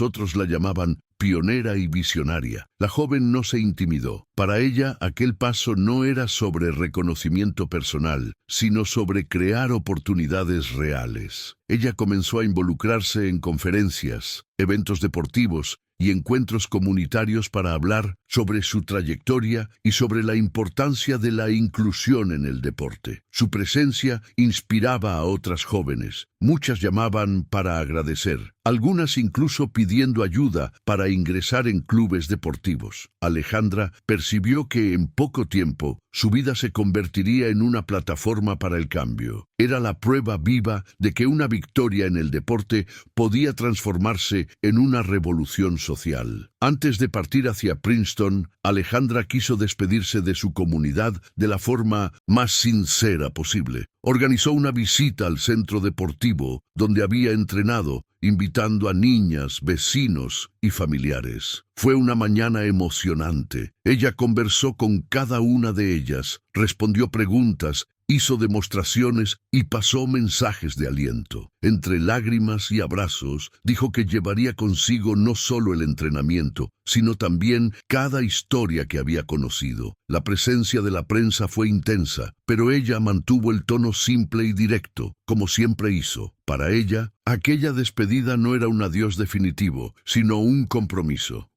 otros la llamaban pionera y visionaria. La joven no se intimidó. Para ella, aquel paso no era sobre reconocimiento personal, sino sobre crear oportunidades reales. Ella comenzó a involucrarse en conferencias, eventos deportivos y encuentros comunitarios para hablar sobre su trayectoria y sobre la importancia de la inclusión en el deporte. Su presencia inspiraba a otras jóvenes. Muchas llamaban para agradecer, algunas incluso pidiendo ayuda para ingresar en clubes deportivos. Alejandra percibió que en poco tiempo su vida se convertiría en una plataforma para el cambio. Era la prueba viva de que una victoria en el deporte podía transformarse en una revolución social. Antes de partir hacia Princeton, Alejandra quiso despedirse de su comunidad de la forma más sincera posible. Organizó una visita al centro deportivo donde había entrenado, invitando a niñas, vecinos y familiares. Fue una mañana emocionante. Ella conversó con cada una de ellas, respondió preguntas, hizo demostraciones y pasó mensajes de aliento. Entre lágrimas y abrazos, dijo que llevaría consigo no solo el entrenamiento, sino también cada historia que había conocido. La presencia de la prensa fue intensa, pero ella mantuvo el tono simple y directo, como siempre hizo. Para ella, aquella despedida no era un adiós definitivo, sino un compromiso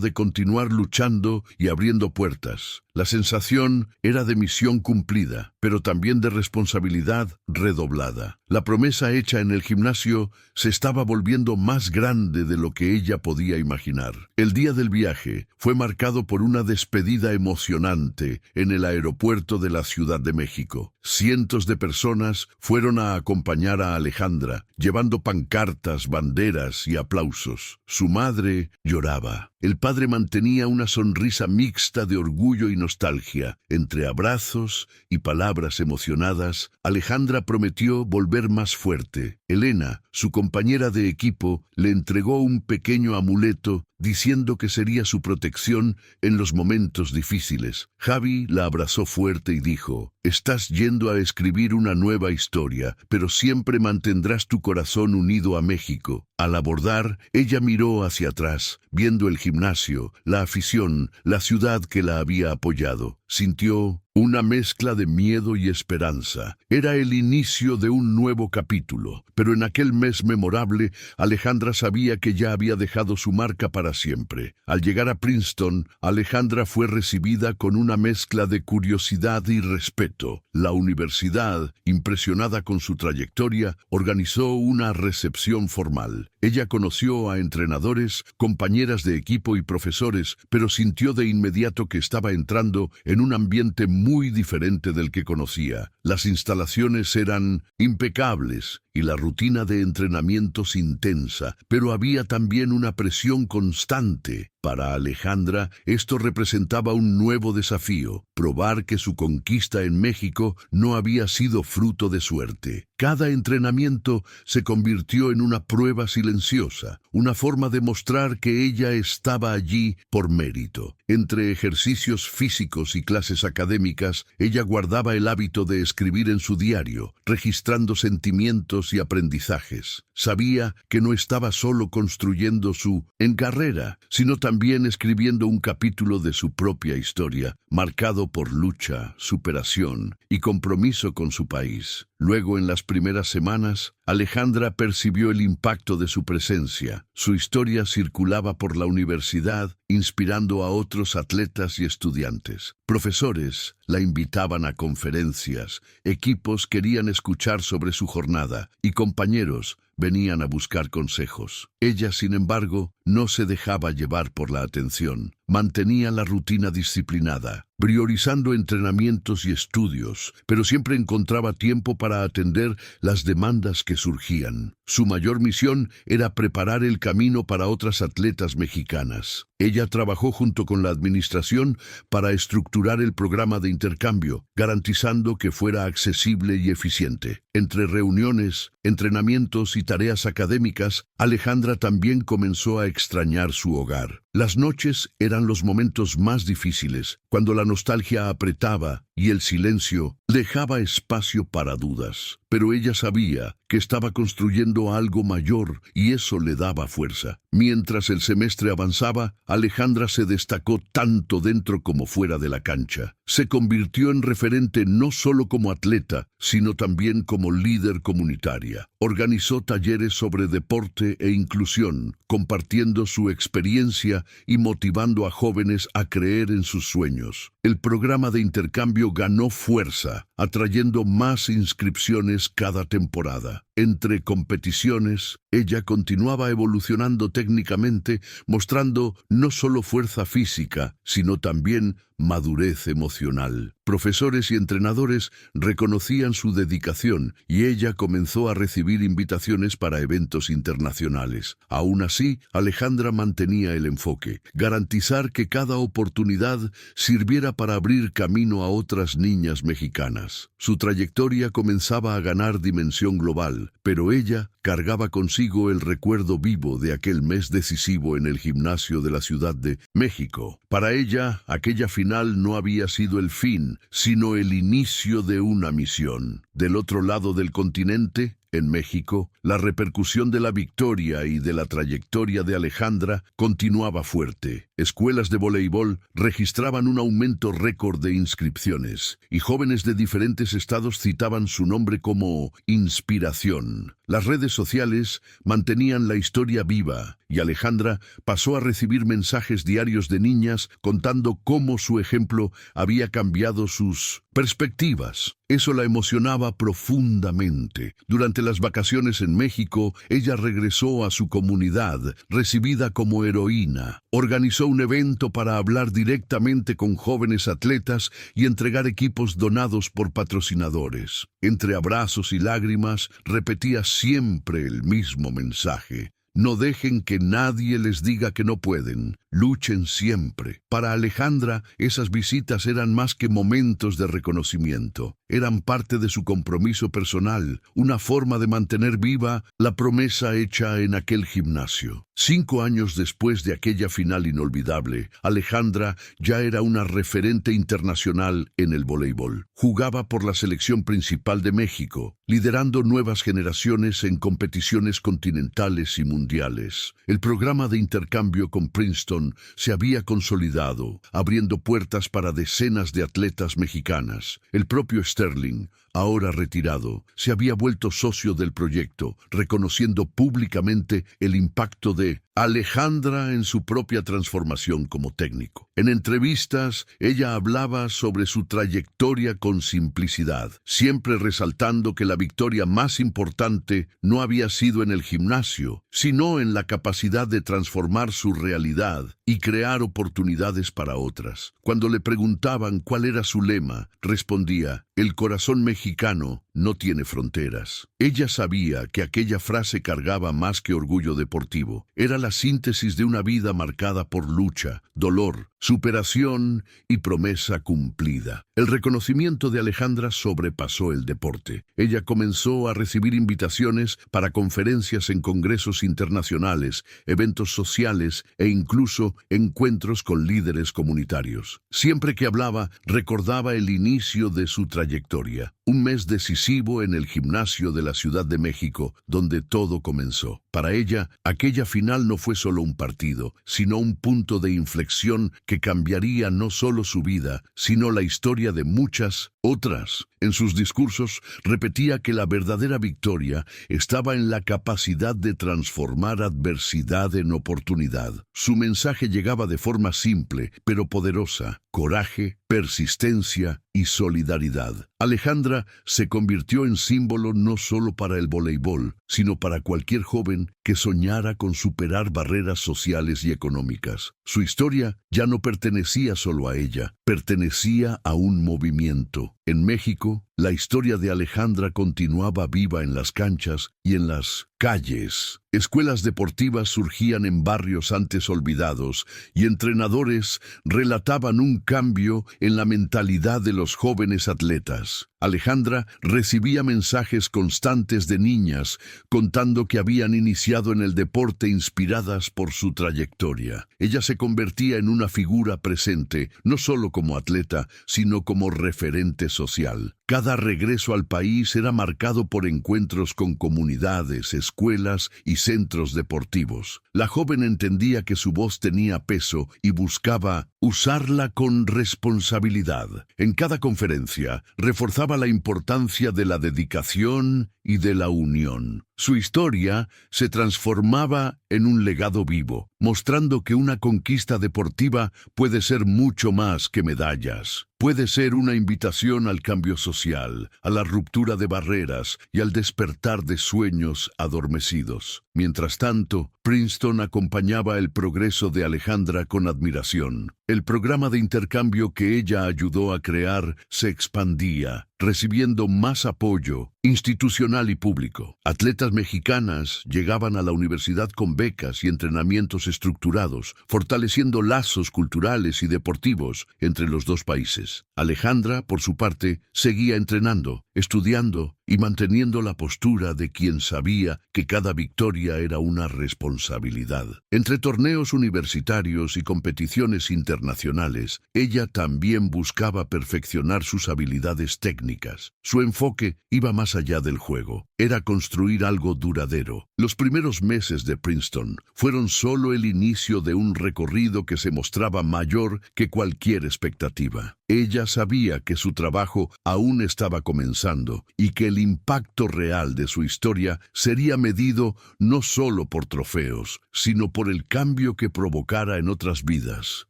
de continuar luchando y abriendo puertas. La sensación era de misión cumplida, pero también de responsabilidad redoblada. La promesa hecha en el gimnasio se estaba volviendo más grande de lo que ella podía imaginar. El día del viaje fue marcado por una despedida emocionante en el aeropuerto de la Ciudad de México. Cientos de personas fueron a acompañar a Alejandra, llevando pancartas, banderas y aplausos. Su madre lloraba. El padre mantenía una sonrisa mixta de orgullo y nostalgia. Entre abrazos y palabras emocionadas, Alejandra prometió volver más fuerte. Elena, su compañera de equipo, le entregó un pequeño amuleto diciendo que sería su protección en los momentos difíciles. Javi la abrazó fuerte y dijo: «Estás yendo a escribir una nueva historia, pero siempre mantendrás tu corazón unido a México». Al abordar, ella miró hacia atrás, viendo el gimnasio, la afición, la ciudad que la había apoyado. Sintió una mezcla de miedo y esperanza. Era el inicio de un nuevo capítulo, pero en aquel mes memorable, Alejandra sabía que ya había dejado su marca para siempre. Al llegar a Princeton, Alejandra fue recibida con una mezcla de curiosidad y respeto. La universidad, impresionada con su trayectoria, organizó una recepción formal. Ella conoció a entrenadores, compañeras de equipo y profesores, pero sintió de inmediato que estaba entrando en un ambiente muy diferente del que conocía. Las instalaciones eran impecables y la rutina de entrenamientos intensa, pero había también una presión constante. Para Alejandra, esto representaba un nuevo desafío, probar que su conquista en México no había sido fruto de suerte. Cada entrenamiento se convirtió en una prueba silenciosa, una forma de mostrar que ella estaba allí por mérito. Entre ejercicios físicos y clases académicas, ella guardaba el hábito de escribir en su diario, registrando sentimientos y aprendizajes. Sabía que no estaba solo construyendo su carrera, sino también escribiendo un capítulo de su propia historia, marcado por lucha, superación y compromiso con su país. Luego, en las primeras semanas, Alejandra percibió el impacto de su presencia. Su historia circulaba por la universidad, inspirando a otros atletas y estudiantes. Profesores la invitaban a conferencias, equipos querían escuchar sobre su jornada y compañeros venían a buscar consejos. Ella, sin embargo, no se dejaba llevar por la atención. Mantenía la rutina disciplinada, priorizando entrenamientos y estudios, pero siempre encontraba tiempo para atender las demandas que surgían. Su mayor misión era preparar el camino para otras atletas mexicanas. Ella trabajó junto con la administración para estructurar el programa de intercambio, garantizando que fuera accesible y eficiente. Entre reuniones, entrenamientos y tareas académicas, Alejandra también comenzó a extrañar su hogar. Las noches eran los momentos más difíciles, cuando la nostalgia apretaba y el silencio dejaba espacio para dudas. Pero ella sabía que estaba construyendo algo mayor y eso le daba fuerza. Mientras el semestre avanzaba, Alejandra se destacó tanto dentro como fuera de la cancha. Se convirtió en referente no solo como atleta, sino también como líder comunitaria. Organizó talleres sobre deporte e inclusión, compartiendo su experiencia y motivando a jóvenes a creer en sus sueños. El programa de intercambio ganó fuerza, atrayendo más inscripciones cada temporada. Entre competiciones, ella continuaba evolucionando técnicamente, mostrando no solo fuerza física, sino también madurez emocional. Profesores y entrenadores reconocían su dedicación y ella comenzó a recibir invitaciones para eventos internacionales. Aún así, Alejandra mantenía el enfoque, garantizar que cada oportunidad sirviera para abrir camino a otras niñas mexicanas. Su trayectoria comenzaba a ganar dimensión global, pero ella cargaba consigo el recuerdo vivo de aquel mes decisivo en el gimnasio de la Ciudad de México. Para ella, aquella final no había sido el fin, sino el inicio de una misión. Del otro lado del continente, en México, la repercusión de la victoria y de la trayectoria de Alejandra continuaba fuerte. Escuelas de voleibol registraban un aumento récord de inscripciones, y jóvenes de diferentes estados citaban su nombre como inspiración. Las redes sociales mantenían la historia viva, y Alejandra pasó a recibir mensajes diarios de niñas contando cómo su ejemplo había cambiado sus perspectivas. Eso la emocionaba profundamente. Durante las vacaciones en México, ella regresó a su comunidad, recibida como heroína. Organizó un evento para hablar directamente con jóvenes atletas y entregar equipos donados por patrocinadores. Entre abrazos y lágrimas, repetía siempre el mismo mensaje: no dejen que nadie les diga que no pueden. Luchen siempre. Para Alejandra, esas visitas eran más que momentos de reconocimiento. Eran parte de su compromiso personal, una forma de mantener viva la promesa hecha en aquel gimnasio. 5 años después de aquella final inolvidable, Alejandra ya era una referente internacional en el voleibol. Jugaba por la selección principal de México, liderando nuevas generaciones en competiciones continentales y mundiales. El programa de intercambio con Princeton se había consolidado, abriendo puertas para decenas de atletas mexicanas. El propio Sterling, ahora retirado, se había vuelto socio del proyecto, reconociendo públicamente el impacto de Alejandra en su propia transformación como técnico. En entrevistas, ella hablaba sobre su trayectoria con simplicidad, siempre resaltando que la victoria más importante no había sido en el gimnasio, sino en la capacidad de transformar su realidad y crear oportunidades para otras. Cuando le preguntaban cuál era su lema, respondía: el corazón mexicano no tiene fronteras. Ella sabía que aquella frase cargaba más que orgullo deportivo. Era la síntesis de una vida marcada por lucha, dolor, superación y promesa cumplida. El reconocimiento de Alejandra sobrepasó el deporte. Ella comenzó a recibir invitaciones para conferencias en congresos internacionales, eventos sociales e incluso encuentros con líderes comunitarios. Siempre que hablaba, recordaba el inicio de su trayectoria. Un mes decisivo en el gimnasio de la Ciudad de México, donde todo comenzó. Para ella, aquella final no fue solo un partido, sino un punto de inflexión que cambiaría no solo su vida, sino la historia de muchas otras. En sus discursos repetía que la verdadera victoria estaba en la capacidad de transformar adversidad en oportunidad. Su mensaje llegaba de forma simple, pero poderosa: coraje, persistencia y solidaridad. Alejandra se convirtió en símbolo no solo para el voleibol, sino para cualquier joven que soñara con superar barreras sociales y económicas. Su historia ya no pertenecía solo a ella, pertenecía a un movimiento. En México, la historia de Alejandra continuaba viva en las canchas y en las calles. Escuelas deportivas surgían en barrios antes olvidados y entrenadores relataban un cambio en la mentalidad de los jóvenes atletas. Alejandra recibía mensajes constantes de niñas contando que habían iniciado en el deporte inspiradas por su trayectoria. Ella se convertía en una figura presente, no solo como atleta, sino como referente social. Cada regreso al país era marcado por encuentros con comunidades, escuelas y centros deportivos. La joven entendía que su voz tenía peso y buscaba usarla con responsabilidad. En cada conferencia, reforzaba la importancia de la dedicación y de la unión. Su historia se transformaba en un legado vivo, mostrando que una conquista deportiva puede ser mucho más que medallas. Puede ser una invitación al cambio social, a la ruptura de barreras y al despertar de sueños adormecidos. Mientras tanto, Princeton acompañaba el progreso de Alejandra con admiración. El programa de intercambio que ella ayudó a crear se expandía, recibiendo más apoyo institucional y público. Atletas mexicanas llegaban a la universidad con becas y entrenamientos estructurados, fortaleciendo lazos culturales y deportivos entre los dos países. Alejandra, por su parte, seguía entrenando, estudiando y manteniendo la postura de quien sabía que cada victoria era una responsabilidad. Entre torneos universitarios y competiciones internacionales, ella también buscaba perfeccionar sus habilidades técnicas. Su enfoque iba más allá del juego. Era construir algo duradero. Los primeros meses de Princeton fueron solo el inicio de un recorrido que se mostraba mayor que cualquier expectativa. Ella sabía que su trabajo aún estaba comenzando y que el impacto real de su historia sería medido no solo por trofeos, sino por el cambio que provocara en otras vidas.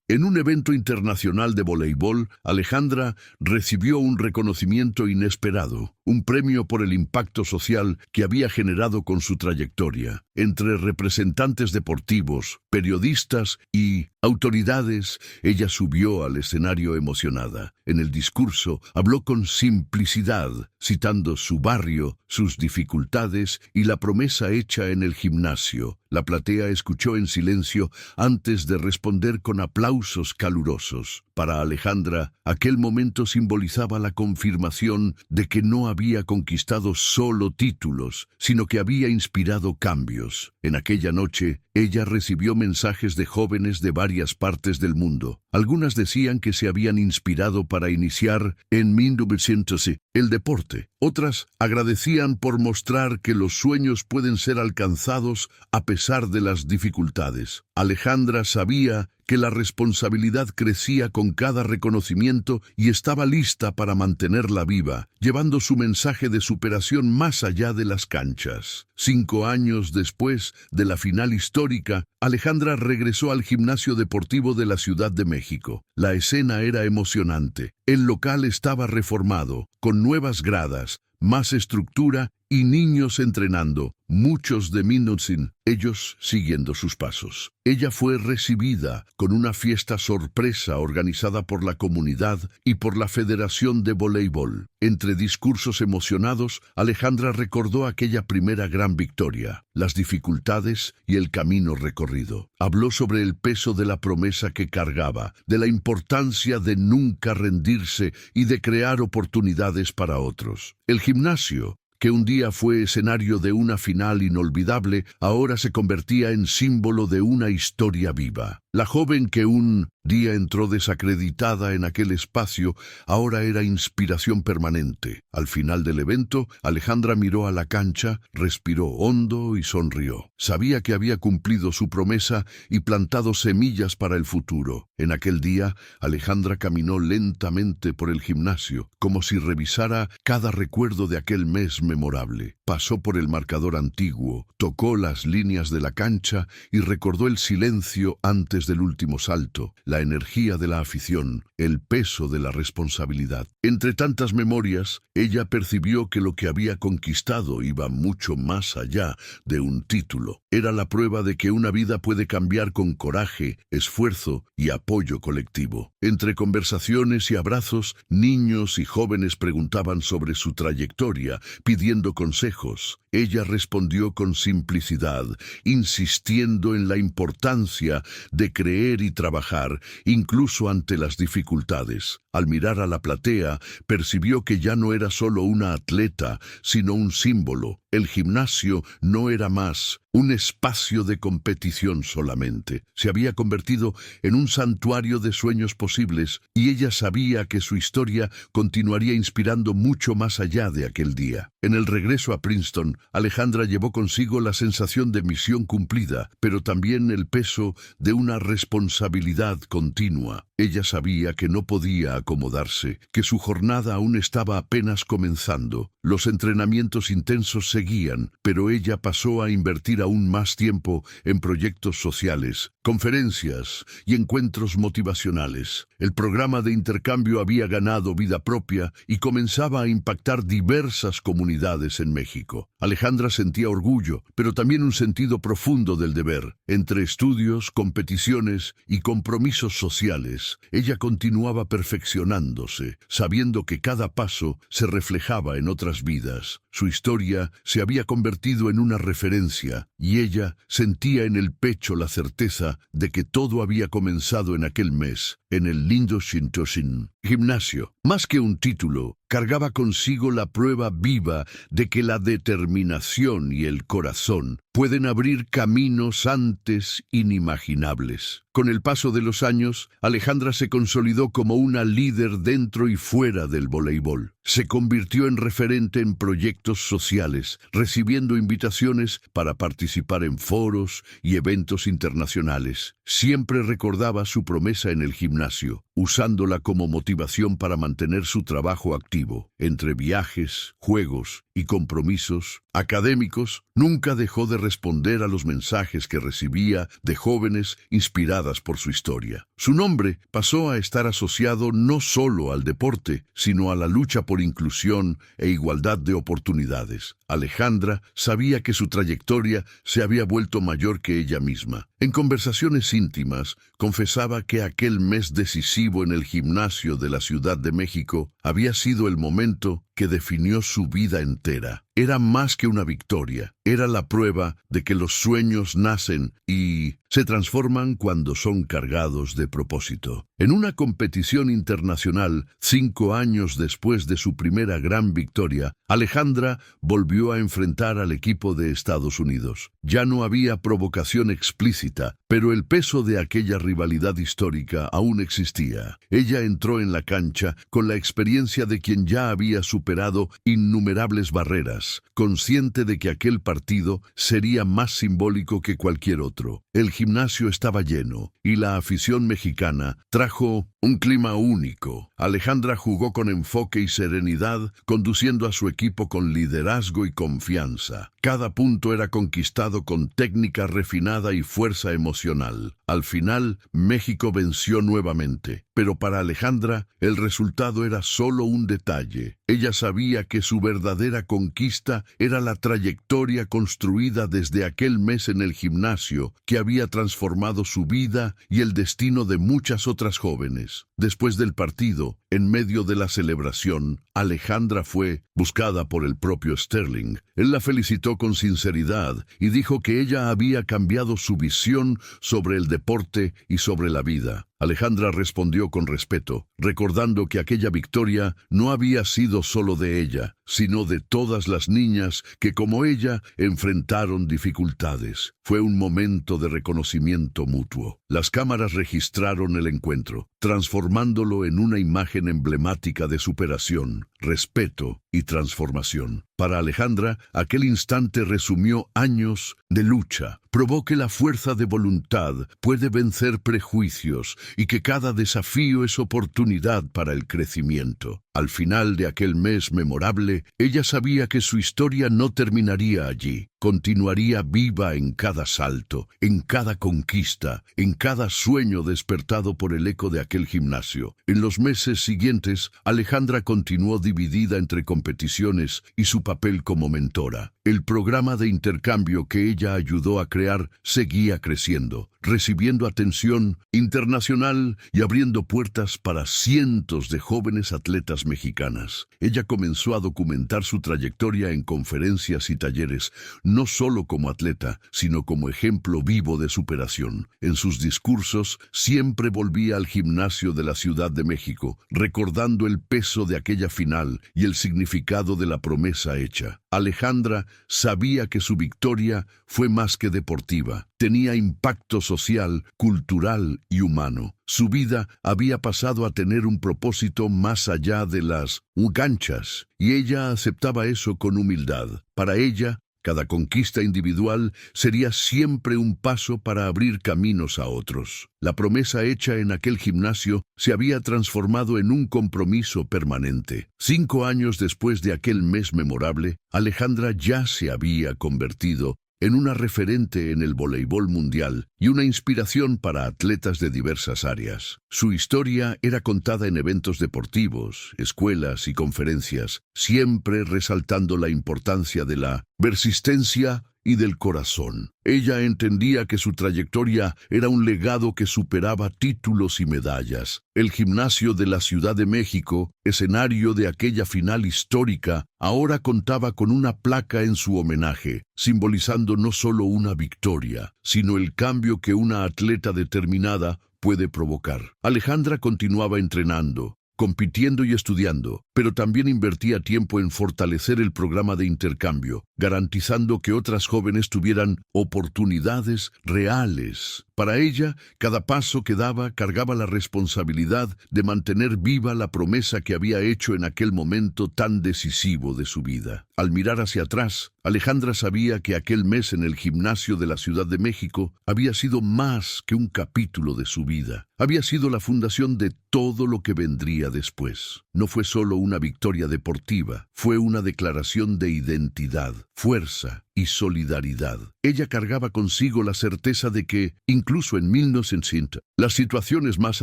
En un evento internacional de voleibol, Alejandra recibió un reconocimiento inesperado, un premio por el impacto social que había generado con su trayectoria. Entre representantes deportivos, periodistas y autoridades, ella subió al escenario emocionada. En el discurso habló con simplicidad, citando su barrio, sus dificultades y la promesa hecha en el gimnasio. La platea escuchó en silencio antes de responder con aplausos calurosos. Para Alejandra, aquel momento simbolizaba la confirmación de que no había conquistado solo títulos, sino que había inspirado cambios. En aquella noche, ella recibió mensajes de jóvenes de varias partes del mundo. Algunas decían que se habían inspirado para iniciar en 1900 el deporte. Otras agradecían por mostrar que los sueños pueden ser alcanzados a pesar de las dificultades. Alejandra sabía que la responsabilidad crecía con cada reconocimiento y estaba lista para mantenerla viva, llevando su mensaje de superación más allá de las canchas. 5 años después de la final histórica, Alejandra regresó al gimnasio deportivo de la Ciudad de México. La escena era emocionante. El local estaba reformado, con nuevas gradas, más estructura y niños entrenando, muchos de Minotsin, ellos siguiendo sus pasos. Ella fue recibida con una fiesta sorpresa organizada por la comunidad y por la Federación de Voleibol. Entre discursos emocionados, Alejandra recordó aquella primera gran victoria, las dificultades y el camino recorrido. Habló sobre el peso de la promesa que cargaba, de la importancia de nunca rendirse y de crear oportunidades para otros. El gimnasio, que un día fue escenario de una final inolvidable, ahora se convertía en símbolo de una historia viva. La joven que un día entró desacreditada en aquel espacio, ahora era inspiración permanente. Al final del evento, Alejandra miró a la cancha, respiró hondo y sonrió. Sabía que había cumplido su promesa y plantado semillas para el futuro. En aquel día, Alejandra caminó lentamente por el gimnasio, como si revisara cada recuerdo de aquel mes memorable. Pasó por el marcador antiguo, tocó las líneas de la cancha y recordó el silencio antes del último salto, la energía de la afición, el peso de la responsabilidad. Entre tantas memorias, ella percibió que lo que había conquistado iba mucho más allá de un título. Era la prueba de que una vida puede cambiar con coraje, esfuerzo y apoyo colectivo. Entre conversaciones y abrazos, niños y jóvenes preguntaban sobre su trayectoria, pidiendo consejos. Ella respondió con simplicidad, insistiendo en la importancia de creer y trabajar, incluso ante las dificultades. Al mirar a la platea, percibió que ya no era solo una atleta, sino un símbolo. El gimnasio no era más un espacio de competición solamente. Se había convertido en un santuario de sueños posibles y ella sabía que su historia continuaría inspirando mucho más allá de aquel día. En el regreso a Princeton, Alejandra llevó consigo la sensación de misión cumplida, pero también el peso de una responsabilidad continua. Ella sabía que no podía acomodarse, que su jornada aún estaba apenas comenzando. Los entrenamientos intensos seguían, pero ella pasó a invertir aún más tiempo en proyectos sociales, conferencias y encuentros motivacionales. El programa de intercambio había ganado vida propia y comenzaba a impactar diversas comunidades en México. Alejandra sentía orgullo, pero también un sentido profundo del deber. Entre estudios, competiciones y compromisos sociales, ella continuaba perfeccionándose, sabiendo que cada paso se reflejaba en otras vidas. Su historia se había convertido en una referencia, y ella sentía en el pecho la certeza de que todo había comenzado en aquel mes, en el lindo Shintoshin gimnasio. Más que un título, cargaba consigo la prueba viva de que la determinación y el corazón pueden abrir caminos antes inimaginables. Con el paso de los años, Alejandra se consolidó como una líder dentro y fuera del voleibol. Se convirtió en referente en proyectos sociales, recibiendo invitaciones para participar en foros y eventos internacionales. Siempre recordaba su promesa en el gimnasio, usándola como motivación para mantener su trabajo activo. Entre viajes, juegos y compromisos académicos, nunca dejó de responder a los mensajes que recibía de jóvenes inspiradas por su historia. Su nombre pasó a estar asociado no solo al deporte, sino a la lucha por inclusión e igualdad de oportunidades. Alejandra sabía que su trayectoria se había vuelto mayor que ella misma. En conversaciones íntimas, confesaba que aquel mes decisivo en el gimnasio de la Ciudad de México había sido el momento que definió su vida entera. Era más que una victoria, era la prueba de que los sueños nacen y se transforman cuando son cargados de propósito. En una competición internacional, 5 años después de su primera gran victoria, Alejandra volvió a enfrentar al equipo de Estados Unidos. Ya no había provocación explícita, pero el peso de aquella rivalidad histórica aún existía. Ella entró en la cancha con la experiencia de quien ya había superado innumerables barreras, consciente de que aquel partido sería más simbólico que cualquier otro. El gimnasio estaba lleno y la afición mexicana trajo un clima único. Alejandra jugó con enfoque y serenidad, conduciendo a su equipo con liderazgo y confianza. Cada punto era conquistado con técnica refinada y fuerza emocional. Al final, México venció nuevamente, pero para Alejandra el resultado era solo un detalle. Ella sabía que su verdadera conquista era la trayectoria construida desde aquel mes en el gimnasio, que había transformado su vida y el destino de muchas otras jóvenes. Después del partido, en medio de la celebración, Alejandra fue buscada por el propio Sterling. Él la felicitó con sinceridad y dijo que ella había cambiado su visión sobre el deporte y sobre la vida. Alejandra respondió con respeto, recordando que aquella victoria no había sido solo de ella, sino de todas las niñas que, como ella, enfrentaron dificultades. Fue un momento de reconocimiento mutuo. Las cámaras registraron el encuentro, transformándolo en una imagen emblemática de superación, respeto y transformación. Para Alejandra, aquel instante resumió años de lucha. Probó que la fuerza de voluntad puede vencer prejuicios y que cada desafío es oportunidad para el crecimiento. Al final de aquel mes memorable, ella sabía que su historia no terminaría allí. Continuaría viva en cada salto, en cada conquista, en cada sueño despertado por el eco de aquel gimnasio. En los meses siguientes, Alejandra continuó dividida entre competiciones y su papel como mentora. El programa de intercambio que ella ayudó a crear seguía creciendo, recibiendo atención internacional y abriendo puertas para cientos de jóvenes atletas mexicanas. Ella comenzó a documentar su trayectoria en conferencias y talleres, no solo como atleta, sino como ejemplo vivo de superación. En sus discursos siempre volvía al gimnasio de la Ciudad de México, recordando el peso de aquella final y el significado de la promesa hecha. Alejandra sabía que su victoria fue más que deportiva. Tenía impacto social, cultural y humano. Su vida había pasado a tener un propósito más allá de las canchas, y ella aceptaba eso con humildad. Para ella, cada conquista individual sería siempre un paso para abrir caminos a otros. La promesa hecha en aquel gimnasio se había transformado en un compromiso permanente. 5 años después de aquel mes memorable, Alejandra ya se había convertido en una referente en el voleibol mundial y una inspiración para atletas de diversas áreas. Su historia era contada en eventos deportivos, escuelas y conferencias, siempre resaltando la importancia de la persistencia y del corazón. Ella entendía que su trayectoria era un legado que superaba títulos y medallas. El gimnasio de la Ciudad de México, escenario de aquella final histórica, ahora contaba con una placa en su homenaje, simbolizando no solo una victoria, sino el cambio que una atleta determinada puede provocar. Alejandra continuaba entrenando, compitiendo y estudiando, pero también invertía tiempo en fortalecer el programa de intercambio, garantizando que otras jóvenes tuvieran oportunidades reales. Para ella, cada paso que daba cargaba la responsabilidad de mantener viva la promesa que había hecho en aquel momento tan decisivo de su vida. Al mirar hacia atrás, Alejandra sabía que aquel mes en el gimnasio de la Ciudad de México había sido más que un capítulo de su vida. Había sido la fundación de todo lo que vendría después. No fue solo una victoria deportiva, fue una declaración de identidad, fuerza y solidaridad. Ella cargaba consigo la certeza de que, incluso en 1960, las situaciones más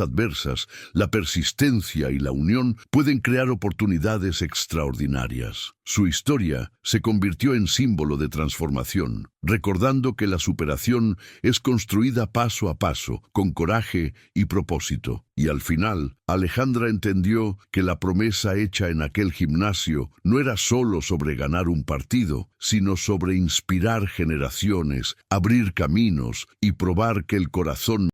adversas, la persistencia y la unión pueden crear oportunidades extraordinarias. Su historia se convirtió en símbolo de transformación, recordando que la superación es construida paso a paso, con coraje y propósito. Y al final, Alejandra entendió que la promesa hecha en aquel gimnasio no era solo sobre ganar un partido, sino sobre inspirar generaciones, abrir caminos y probar que el corazón